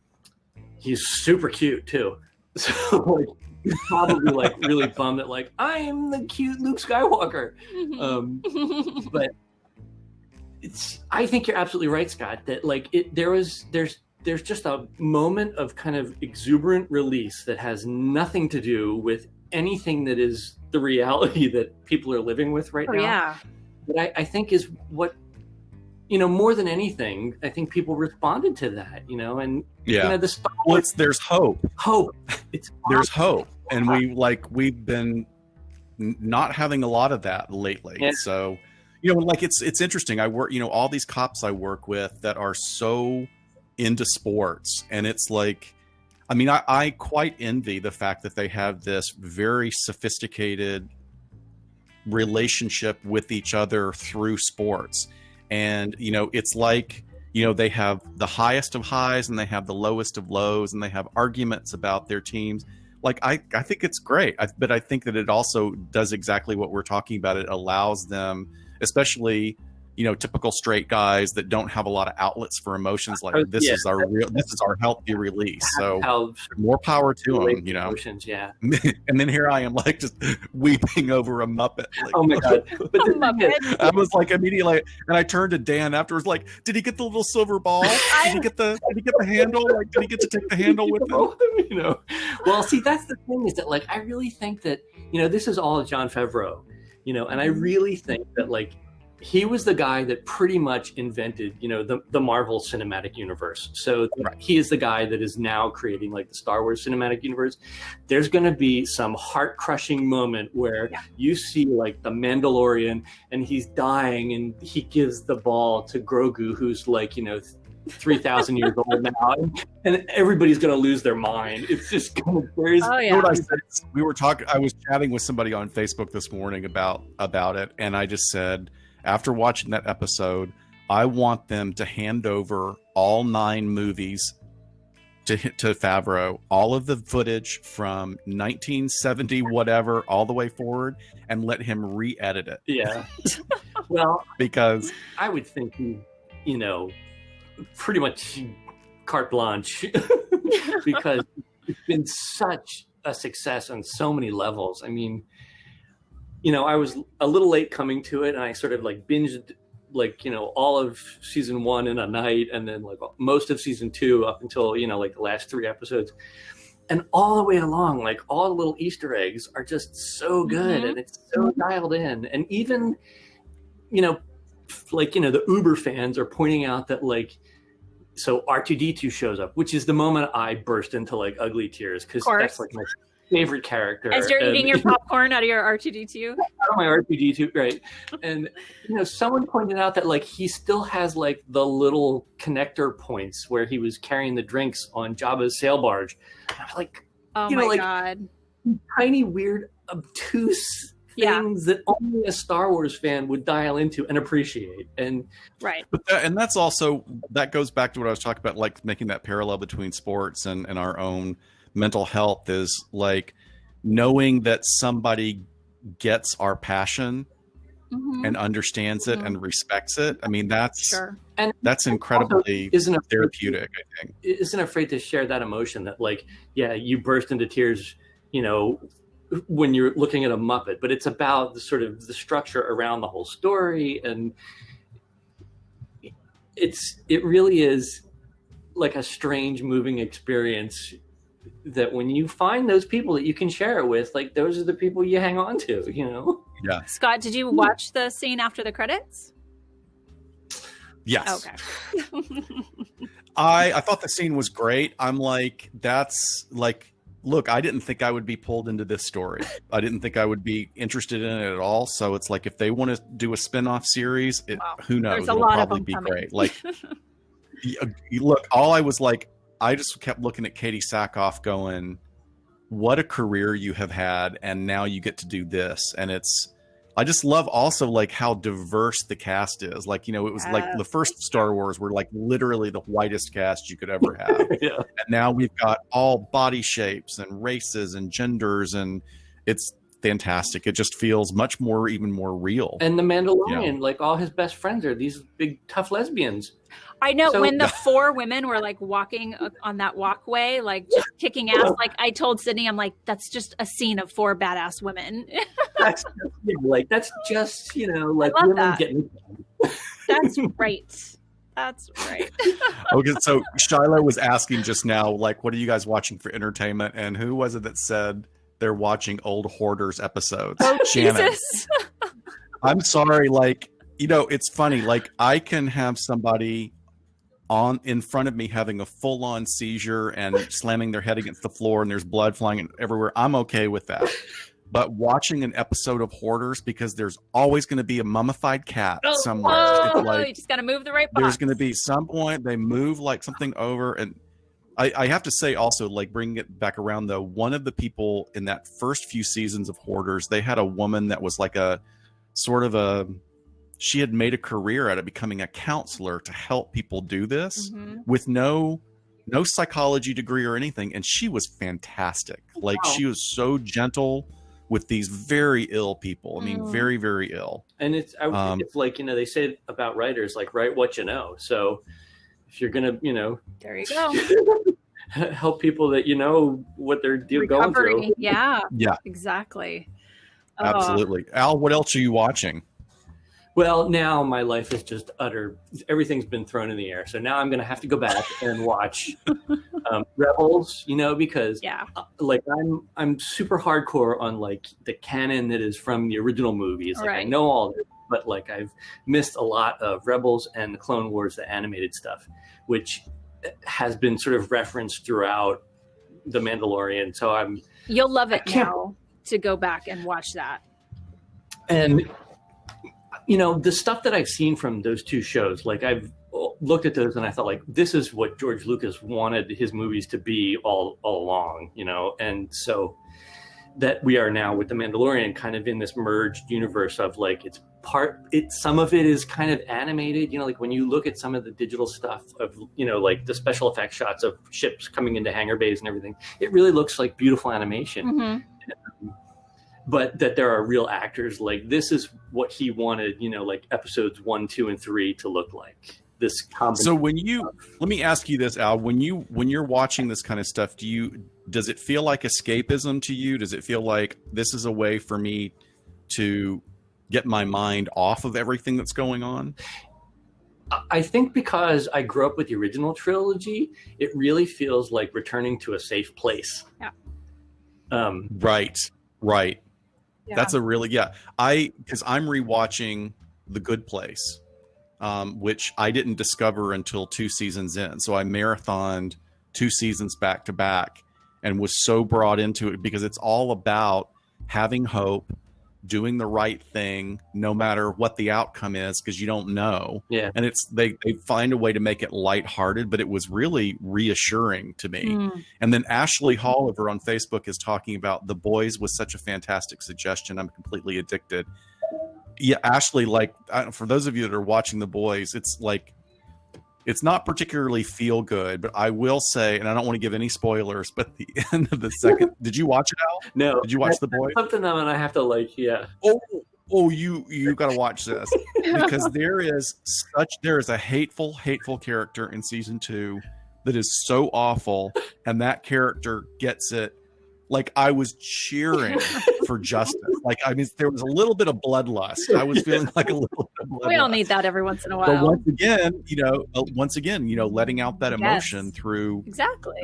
he's super cute too. So like he's probably like really bummed that like I'm the cute Luke Skywalker. But I think you're absolutely right, Scott, that like there's just a moment of kind of exuberant release that has nothing to do with anything that is the reality that people are living with right now. Yeah. But I think is what, you know, more than anything, I think people responded to that, you know, and you know, there's hope. It's there's hope. And we've been not having a lot of that lately. Yeah. So, you know, like it's interesting. I work, you know, all these cops I work with that are so into sports, and it's like, I mean, I quite envy the fact that they have this very sophisticated relationship with each other through sports. And, you know, it's like, you know, they have the highest of highs and they have the lowest of lows, and they have arguments about their teams. Like, I think it's great. But I think that it also does exactly what we're talking about. It allows them, especially, you know, typical straight guys that don't have a lot of outlets for emotions, like this is our healthy release. So more power to them, you know. Emotions, yeah. And then here I am, like, just weeping over a Muppet. Like, oh my God! But I was like immediately, and I turned to Dan afterwards, like, did he get the little silver ball? Did he get the handle? Like, did he get to take the handle with him? You know. Well, see, that's the thing, is that like I really think that, you know, this is all Jon Favreau, you know, and I really think that like he was the guy that pretty much invented, you know, the Marvel Cinematic Universe. So he is the guy that is now creating like the Star Wars Cinematic Universe. There's going to be some heart-crushing moment where you see like the Mandalorian and he's dying and he gives the ball to Grogu, who's like, you know, 3,000 years old now, and everybody's going to lose their mind. It's just kind of crazy. Oh, yeah. I was chatting with somebody on Facebook this morning about it, and I just said, after watching that episode, I want them to hand over all 9 movies to Favreau all of the footage from 1970 whatever all the way forward and let him re-edit it. Yeah. Well, because I would think he, you know, pretty much carte blanche because it's been such a success on so many levels. I mean, you know, I was a little late coming to it, and I sort of like binged, like, you know, all of season 1 in a night, and then like most of season 2 up until, you know, like the last 3 episodes, and all the way along, like all the little Easter eggs are just so good, and it's so dialed in. And even, you know, like, you know, the Uber fans are pointing out that, like, so R2D2 shows up, which is the moment I burst into like ugly tears, because that's like my favorite character. As you're eating your popcorn out of your R2D2? Out of my R2D2, right. And, you know, someone pointed out that, like, he still has, like, the little connector points where he was carrying the drinks on Jabba's sail barge. And I was like, oh you know, my like, God. tiny, weird, obtuse things that only a Star Wars fan would dial into and appreciate. And right. But and that's also, that goes back to what I was talking about, like making that parallel between sports and our own mental health, is like knowing that somebody gets our passion and understands it and respects it. I mean, that's that's incredibly therapeutic, I think. Isn't afraid to share that emotion that, like, yeah, you burst into tears, you know, when you're looking at a Muppet, but it's about the sort of the structure around the whole story. And it really is like a strange, moving experience that when you find those people that you can share it with, like, those are the people you hang on to, you know? Yeah. Scott, did you watch the scene after the credits? Yes. Okay. I thought the scene was great. I'm like, that's like, look, I didn't think I would be pulled into this story. I didn't think I would be interested in it at all. So it's like, if they want to do a spin-off series, who knows? It'll probably be great. Like, look, all I was like, I just kept looking at Katie Sackhoff going, what a career you have had. And now you get to do this. And I just love also like how diverse the cast is. Like, you know, it was like the first Star Wars were like literally the whitest cast you could ever have. And now we've got all body shapes and races and genders, and it's fantastic. It just feels much more, even more real. And the Mandalorian, like, all his best friends are these big tough lesbians. I know, so, when the 4 women were like walking on that walkway, like just kicking ass, like I told Sydney, I'm like, that's just a scene of 4 badass women. That's just, you know, like women getting. That's right. That's right. Okay, so Shiloh was asking just now, like, what are you guys watching for entertainment? And who was it that said they're watching old Hoarders episodes? Oh, Shannon. Jesus. I'm sorry, like, you know, it's funny. Like, I can have somebody in front of me having a full-on seizure and slamming their head against the floor and there's blood flying everywhere. I'm okay with that. But watching an episode of Hoarders, because there's always going to be a mummified cat somewhere. It's like, you just got to move the right box. There's going to be some point they move like something over. And I have to say also, like, bringing it back around though, one of the people in that first few seasons of Hoarders, they had a woman that was like a sort of she had made a career out of becoming a counselor to help people do this with no psychology degree or anything. And she was fantastic. Like, she was so gentle with these very ill people. I mean, very, very ill. And it's like, you know, they say about writers, like, write what you know. So if you're going to, you know, there you go. help people that, you know, what they're going through. Yeah, exactly. Absolutely. Al, what else are you watching? Well, now my life is just everything's been thrown in the air. So now I'm going to have to go back and watch Rebels, you know, because like I'm super hardcore on like the canon that is from the original movies. Like, I know all this, but like I've missed a lot of Rebels and the Clone Wars, the animated stuff, which has been sort of referenced throughout the Mandalorian. So you'll love it now to go back and watch that. And you know, the stuff that I've seen from those 2 shows, like I've looked at those and I thought, like, this is what George Lucas wanted his movies to be all along, you know? And so that we are now with the Mandalorian, kind of in this merged universe of like some of it is kind of animated, you know, like when you look at some of the digital stuff of, you know, like the special effects shots of ships coming into hangar bays and everything, it really looks like beautiful animation. But that there are real actors, like this is what he wanted, you know, like episodes 1, 2, and 3 to look like. This combination. So let me ask you this, Al, when you're watching this kind of stuff, does it feel like escapism to you? Does it feel like this is a way for me to get my mind off of everything that's going on? I think because I grew up with the original trilogy, it really feels like returning to a safe place. Yeah. Right. Yeah. That's a really, because I'm rewatching The Good Place, which I didn't discover until 2 seasons in. So I marathoned 2 seasons back to back and was so brought into it because it's all about having hope, doing the right thing, no matter what the outcome is, because you don't know. Yeah. And they find a way to make it lighthearted, but it was really reassuring to me. And then Ashley Holliver on Facebook is talking about The Boys was such a fantastic suggestion. I'm completely addicted. Yeah, Ashley, like for those of you that are watching The Boys, it's like, it's not particularly feel good, but I will say, and I don't want to give any spoilers, but at the end of the second, did you watch it, Al? No. Did you watch The Boys? Something that I have to like, yeah. Oh, you got to watch this because there is a hateful character in season 2 that is so awful, and that character gets it. Like I was cheering for justice. Like I mean, there was a little bit of bloodlust. I was feeling like a little bit of bloodlust. We all need that every once in a while. But once again, letting out that emotion through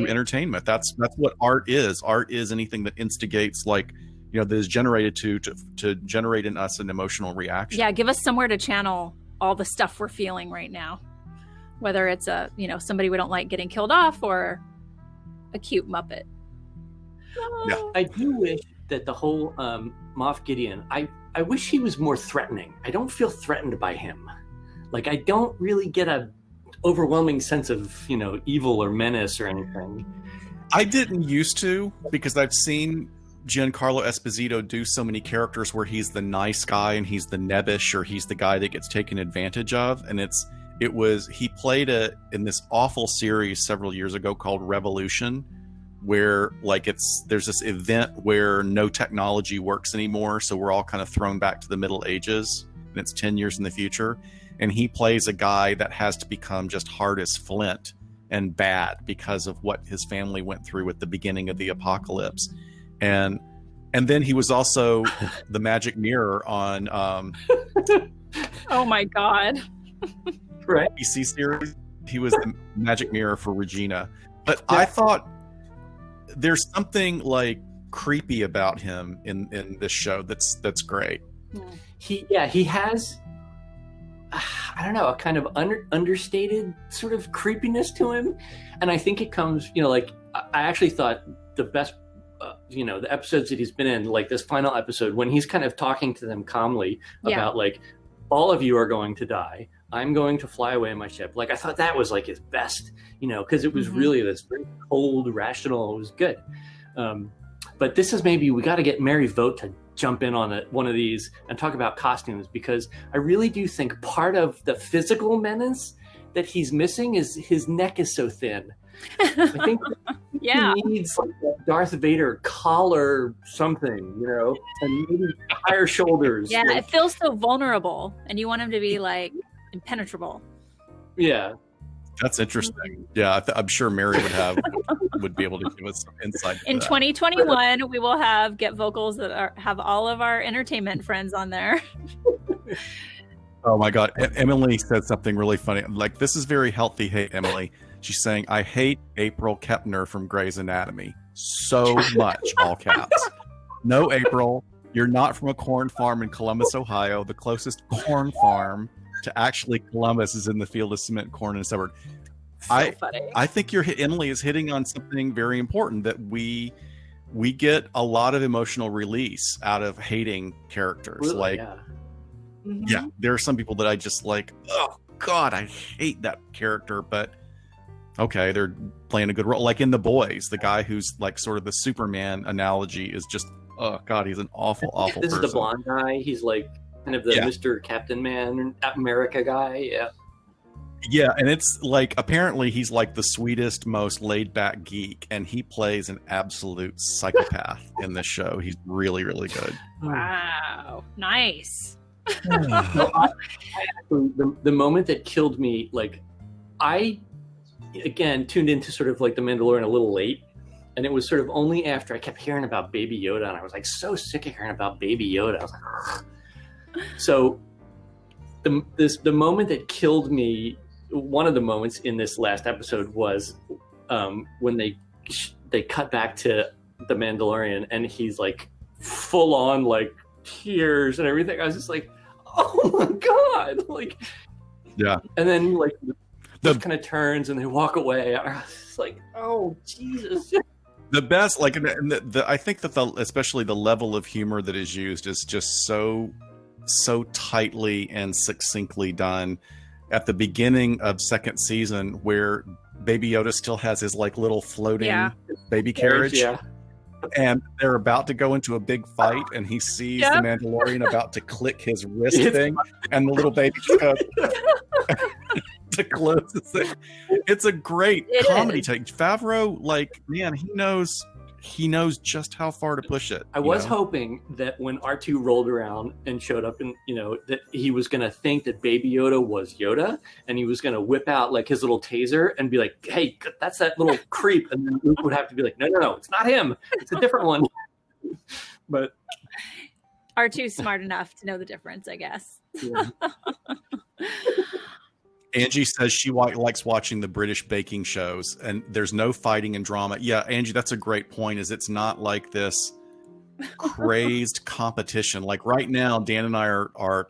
entertainment. That's what art is. Art is anything that instigates, like, that is generated to generate in us an emotional reaction. Yeah, give us somewhere to channel all the stuff we're feeling right now, whether it's somebody we don't like getting killed off or a cute Muppet. Yeah. I do wish that the whole Moff Gideon, I wish he was more threatening. I don't feel threatened by him. Like, I don't really get a overwhelming sense of, evil or menace or anything. I didn't used to, because I've seen Giancarlo Esposito do so many characters where he's the nice guy and he's the nebbish, or he's the guy that gets taken advantage of. And he played in this awful series several years ago called Revolution, where there's this event where no technology works anymore, so we're all kind of thrown back to the Middle Ages, and it's 10 years in the future, and he plays a guy that has to become just hard as flint and bad because of what his family went through at the beginning of the apocalypse. And then he was also the Magic Mirror on oh my god, right, BBC series. He was the Magic Mirror for Regina. But I thought there's something like creepy about him in this show that's great. He has, I don't know, a kind of understated sort of creepiness to him, and I think it comes, I actually thought the best, the episodes that he's been in, like this final episode when he's kind of talking to them calmly about like, all of you are going to die. I'm going to fly away in my ship. Like, I thought that was like his best, because it was really this very cold, rational. It was good. But this is maybe we got to get Mary Vogt to jump in on one of these and talk about costumes, because I really do think part of the physical menace that he's missing is his neck is so thin. I think he needs like a Darth Vader collar, something, and maybe higher shoulders. Yeah, it feels so vulnerable, and you want him to be like impenetrable. Yeah, that's interesting. Yeah, I'm sure Mary would be able to give us some insight. In 2021, we will get vocals that have all of our entertainment friends on there. Oh my God, Emily said something really funny. Like, this is very healthy hate, Emily. She's saying, I hate April Kepner from Grey's Anatomy so much, all caps. No, April, you're not from a corn farm in Columbus, Ohio. The closest corn farm to actually Columbus is in the field of cement, corn, and suburb. So funny. I think Emily is hitting on something very important, that we get a lot of emotional release out of hating characters. Really? Yeah, there are some people that I just like, oh God, I hate that character, but okay, they're playing a good role. Like in The Boys, the guy who's like sort of the Superman analogy is just Oh God, he's an awful This person. is the blonde guy. He's like kind of the Yeah. Mr. Captain Man America guy. Yeah. Yeah, and it's like apparently he's like the sweetest, most laid back geek, and he plays an absolute psychopath in this show. He's really, really good. Wow, nice. The moment that killed me, like, I again tuned into sort of like the Mandalorian a little late, and it was sort of only after I kept hearing about Baby Yoda, and I was like so sick of hearing about Baby Yoda. I was like, ugh. So the moment that killed me, one of the moments in this last episode was when they cut back to the Mandalorian, and he's like full on like tears and everything. I was just like, oh my God, like, Yeah. And then like The- kind of turns and they walk away. I was just like, oh Jesus. The best, like, and I think that especially the level of humor that is used is just so tightly and succinctly done. At the beginning of second season, where Baby Yoda still has his like little floating baby carriage, Yeah. and they're about to go into a big fight, and he sees the Mandalorian about to click his wrist thing, and the little baby just goes to close the thing. It's a great comedy take. Favreau, like, man, he knows just how far to push it. I was hoping that when R2 rolled around and showed up, and that he was going to think that Baby Yoda was Yoda, and he was going to whip out like his little taser and be like, "Hey, that's that little creep," and then Luke would have to be like, "No, it's not him. It's a different one." But R2's smart enough to know the difference, I guess. Yeah. Angie says she likes watching the British baking shows, and there's no fighting and drama. Yeah, Angie, that's a great point. Is it's not like this crazed competition. Like right now, Dan and I are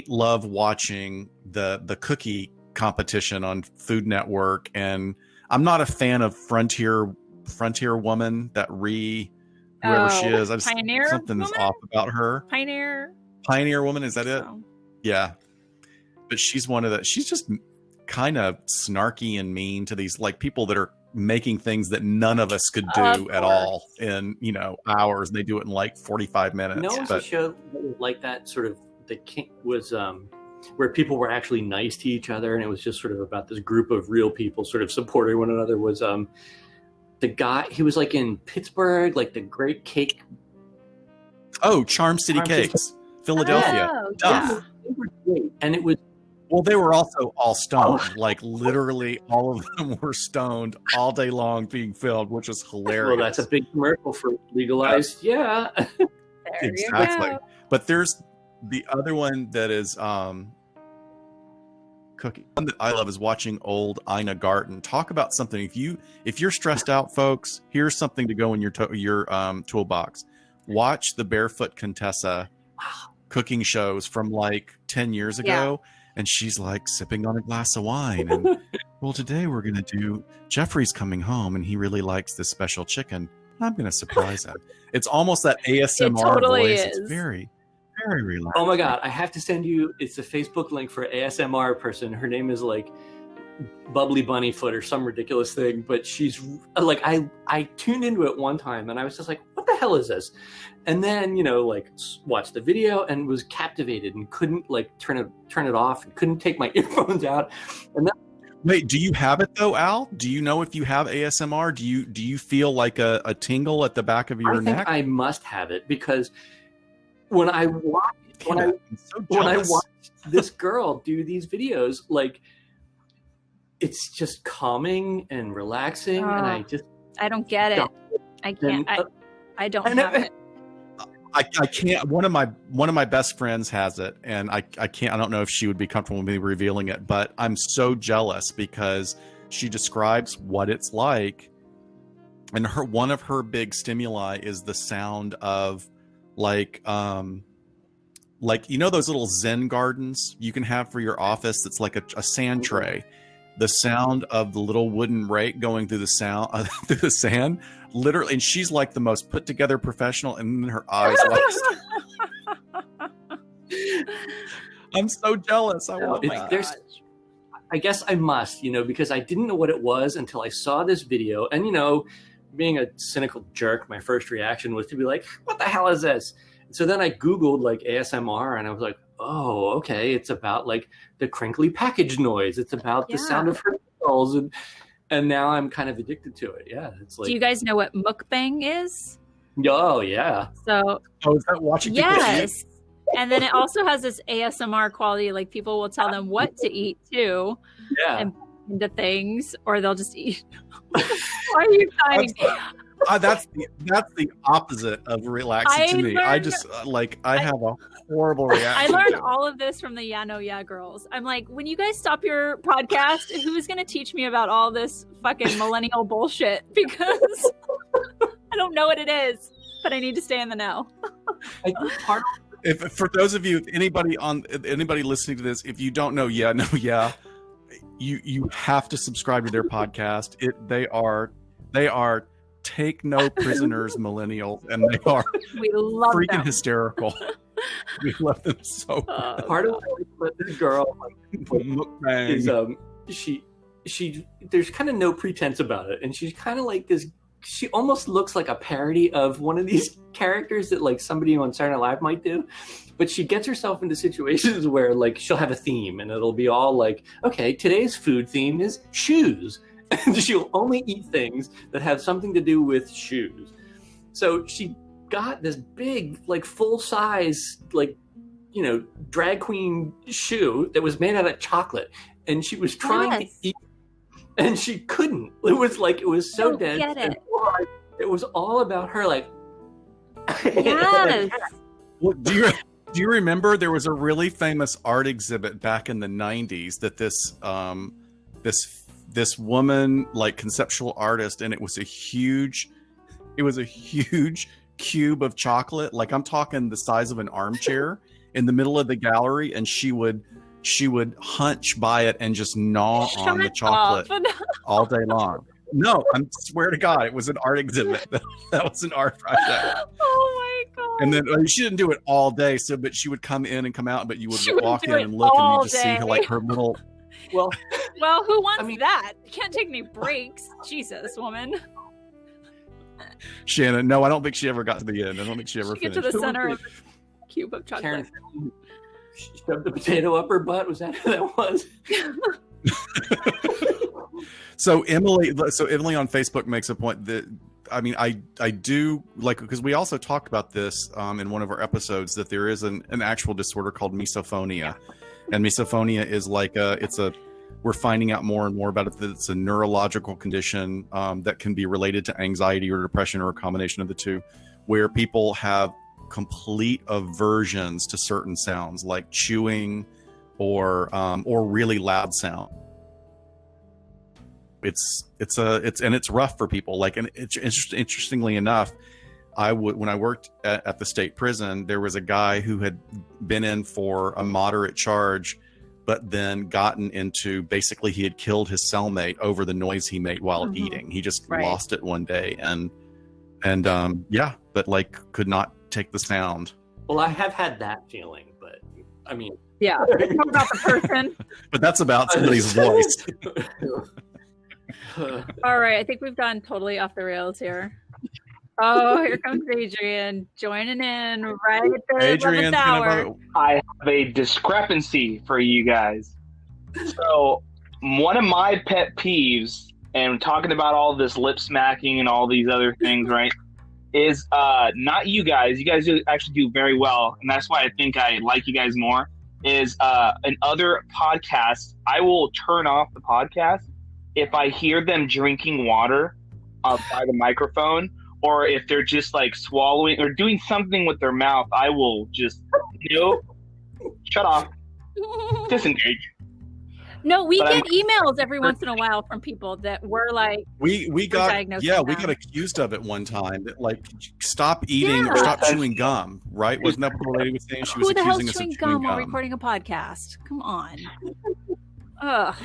love watching the cookie competition on Food Network, and I'm not a fan of Frontier Woman, that whoever she is. I just Pioneer something's Woman? off about her. Pioneer Woman, is that it? So. Yeah. But she's she's just kind of snarky and mean to these like people that are making things that none of us could do at all in, hours. They do it in like 45 minutes. No, it's a show that was like that sort of was where people were actually nice to each other, and it was just sort of about this group of real people sort of supporting one another. Was the guy, he was like in Pittsburgh, like the Great Cake. Oh, Charm City Cakes, Philadelphia. Oh, Yeah. They were great. And it was, well, they were also all stoned. Like literally all of them were stoned all day long being filmed, which was hilarious. well, that's a big commercial for legalized. Yeah. there Exactly. you go. But there's the other one that is cooking. One that I love is watching old Ina Garten. Talk about something. If you're stressed out, folks, here's something to go in your toolbox. Watch the Barefoot Contessa cooking shows from like 10 years ago. And she's like sipping on a glass of wine. And well, today we're going to do, Jeffrey's coming home and he really likes this special chicken. I'm going to surprise him. It's almost that ASMR totally voice. is. It's very, very relaxing. Oh my God. I have to send you, it's a Facebook link for ASMR person. Her name is like Bubbly Bunnyfoot or some ridiculous thing, but she's like, I tuned into it one time and I was just like, what the hell is this? And then, like watched the video and was captivated and couldn't like turn it off and couldn't take my earphones out. And then, wait, do you have it though, Al? Do you know if you have ASMR? Do you feel like a tingle at the back of your neck? I must have it because when I watched this girl do these videos, like it's just calming and relaxing, and I don't get it. I can't. I don't have it. I can't. One of my best friends has it, and I can't. I don't know if she would be comfortable with me revealing it, but I'm so jealous because she describes what it's like, and one of her big stimuli is the sound of like those little Zen gardens you can have for your office. That's like a sand tray. The sound of the little wooden rake going through the sand, literally, and she's like the most put together professional, and then her eyes I'm so jealous. I guess I must, because I didn't know what it was until I saw this video, and being a cynical jerk, my first reaction was to be like, what the hell is this? So then I Googled like ASMR and I was like, oh, okay. It's about like the crinkly package noise. It's about the sound of her nails. And now I'm kind of addicted to it. Yeah. It's like, do you guys know what mukbang is? Oh yeah. So is that watching people eat? And then it also has this ASMR quality. Like people will tell them what to eat too. Yeah. And into things, or they'll just eat. Why are you timing? That's the opposite of relaxing to me. I just I have a horrible reaction. I learned all of this from the Yeah No Yeah girls. I'm like, when you guys stop your podcast, who's going to teach me about all this fucking millennial bullshit? Because I don't know what it is, but I need to stay in the know. I think part of If for those of you, anybody listening to this, if you don't know Yeah No Yeah, you have to subscribe to their podcast. They are take no prisoners millennials, and they are we love freaking them. Hysterical. We love them so much. part of what this girl is she there's kind of no pretense about it, and she's kind of like this. She almost looks like a parody of one of these characters that like somebody on Saturday Night Live might do, but she gets herself into situations where like she'll have a theme and it'll be all like, okay, today's food theme is shoes, and she'll only eat things that have something to do with shoes. So she got this big, like full size, like, you know, drag queen shoe that was made out of chocolate, and she was trying to eat, and she couldn't. It was so dense. It was all about her, like. Yes. Well, do you remember there was a really famous art exhibit back in the 90s that this woman, like conceptual artist, and it was a huge cube of chocolate, like I'm talking the size of an armchair, in the middle of the gallery, and she would hunch by it and just gnaw on the chocolate all day long. No, I swear to God, it was an art exhibit. That was an art project. Oh my God. And then she didn't do it all day, but she would come in and come out, but you would walk in it and look, and you just day. see like her little. Well, who wants that? You can't take any breaks. Jesus, woman. Shannon, no, I don't think she ever got to the end. I don't think she ever Get finished. to the center of the cube of chocolate. Karen, she shoved the potato up her butt. Was that who that was? So Emily on Facebook makes a point that, I mean, I do like, because we also talked about this in one of our episodes, that there is an actual disorder called misophonia, and misophonia is like we're finding out more and more about it, that it's a neurological condition that can be related to anxiety or depression, or a combination of the two, where people have complete aversions to certain sounds like chewing or really loud sound. It's rough for people. Like, and it's interestingly enough, when I worked at the state prison, there was a guy who had been in for a moderate charge, but then gotten into, basically he had killed his cellmate over the noise he made while eating. He just lost it one day, and but like could not take the sound. Well, I have had that feeling, but I mean, yeah, it's not about the person. But that's about somebody's voice. All right, I think we've gone totally off the rails here. Oh, here comes Adrian joining in right at the Adrian's 11th hour. I have a discrepancy for you guys. So, one of my pet peeves, and talking about all this lip smacking and all these other things, right, is not you guys. You guys actually do very well, and that's why I think I like you guys more, is in other podcasts, I will turn off the podcast if I hear them drinking water by the microphone, or if they're just like swallowing or doing something with their mouth. I will just, shut off, disengage. No, we get emails every once in a while from people that were like, we got accused of it one time, that like, stop eating or stop chewing gum, right? Wasn't that what the lady was saying? She was accusing us of chewing gum while recording a podcast. Come on. Ugh.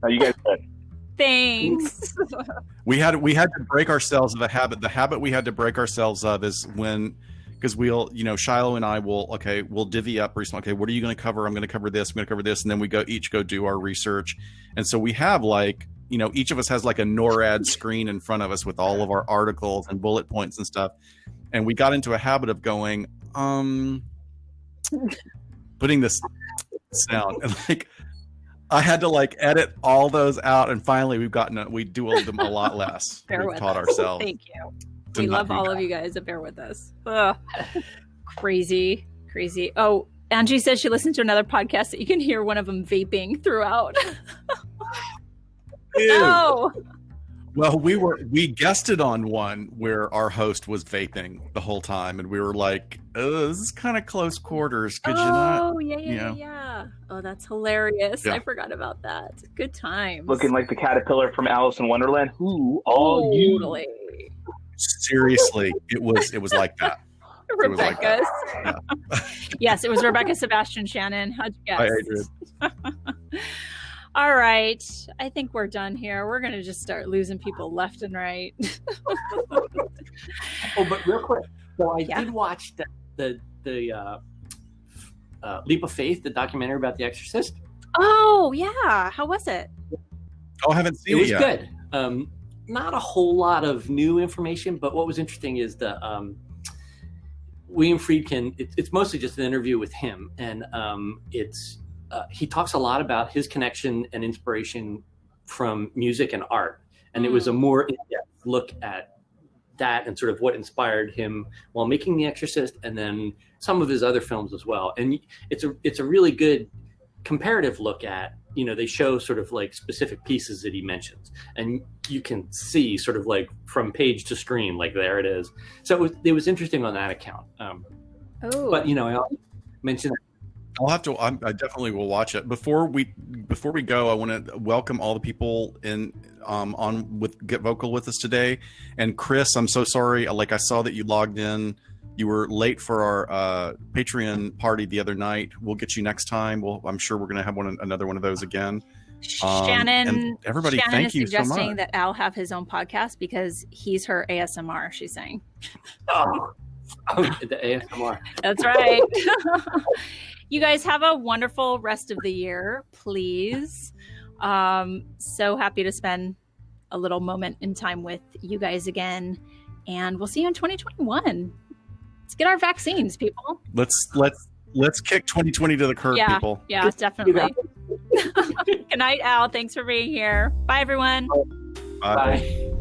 No, you guys good. Thanks. We had to break ourselves of a habit. The habit we had to break ourselves of is because we'll, Shiloh and I we'll divvy up recently. Okay, what are you going to cover? I'm going to cover this. I'm going to cover this. And then we each go do our research. And so we have, like, each of us has like a NORAD screen in front of us with all of our articles and bullet points and stuff. And we got into a habit of going, putting this sound, and like I had to like edit all those out, and finally we do them a lot less. We've taught ourselves. Thank you. We love all of you guys that bear with us. Ugh. Crazy. Oh, Angie says she listened to another podcast that you can hear one of them vaping throughout. No. Well, we guested on one where our host was vaping the whole time, and we were like, "Oh, this is kind of close quarters. Could you not?" Oh, yeah. Oh, that's hilarious. I forgot about that. Good times. Looking like the caterpillar from Alice in Wonderland. Who are you? Totally. Seriously, it was like that. Rebecca's. Yes, it was Rebecca, Sebastian, Shannon. How'd you guess? I did. All right. I think we're done here. We're going to just start losing people left and right. Oh, but real quick. So I did watch the Leap of Faith, the documentary about The Exorcist. Oh, yeah. How was it? Oh, I haven't seen it yet. It was good. Not a whole lot of new information, but what was interesting is the William Friedkin. It's mostly just an interview with him, and he talks a lot about his connection and inspiration from music and art. And it was a more in-depth look at that and sort of what inspired him while making The Exorcist, and then some of his other films as well. And it's a really good comparative look at, they show sort of like specific pieces that he mentions, and you can see sort of like from page to screen, like there it is. So it was interesting on that account. But I mentioned that. I'll have to. I definitely will watch it. Before we go, I want to welcome all the people in on with Get Vocal with us today. And Chris, I'm so sorry. Like I saw that you logged in. You were late for our Patreon party the other night. We'll get you next time. I'm sure we're going to have another one of those again. Shannon, everybody, Shannon thank is you so much. suggesting that Al have his own podcast because he's her ASMR. She's saying. Oh, the ASMR. That's right. You guys have a wonderful rest of the year, please. So happy to spend a little moment in time with you guys again, and we'll see you in 2021. Let's get our vaccines, people. Let's kick 2020 to the curb, people. Yeah, definitely. Good night, Al. Thanks for being here. Bye, everyone. Bye.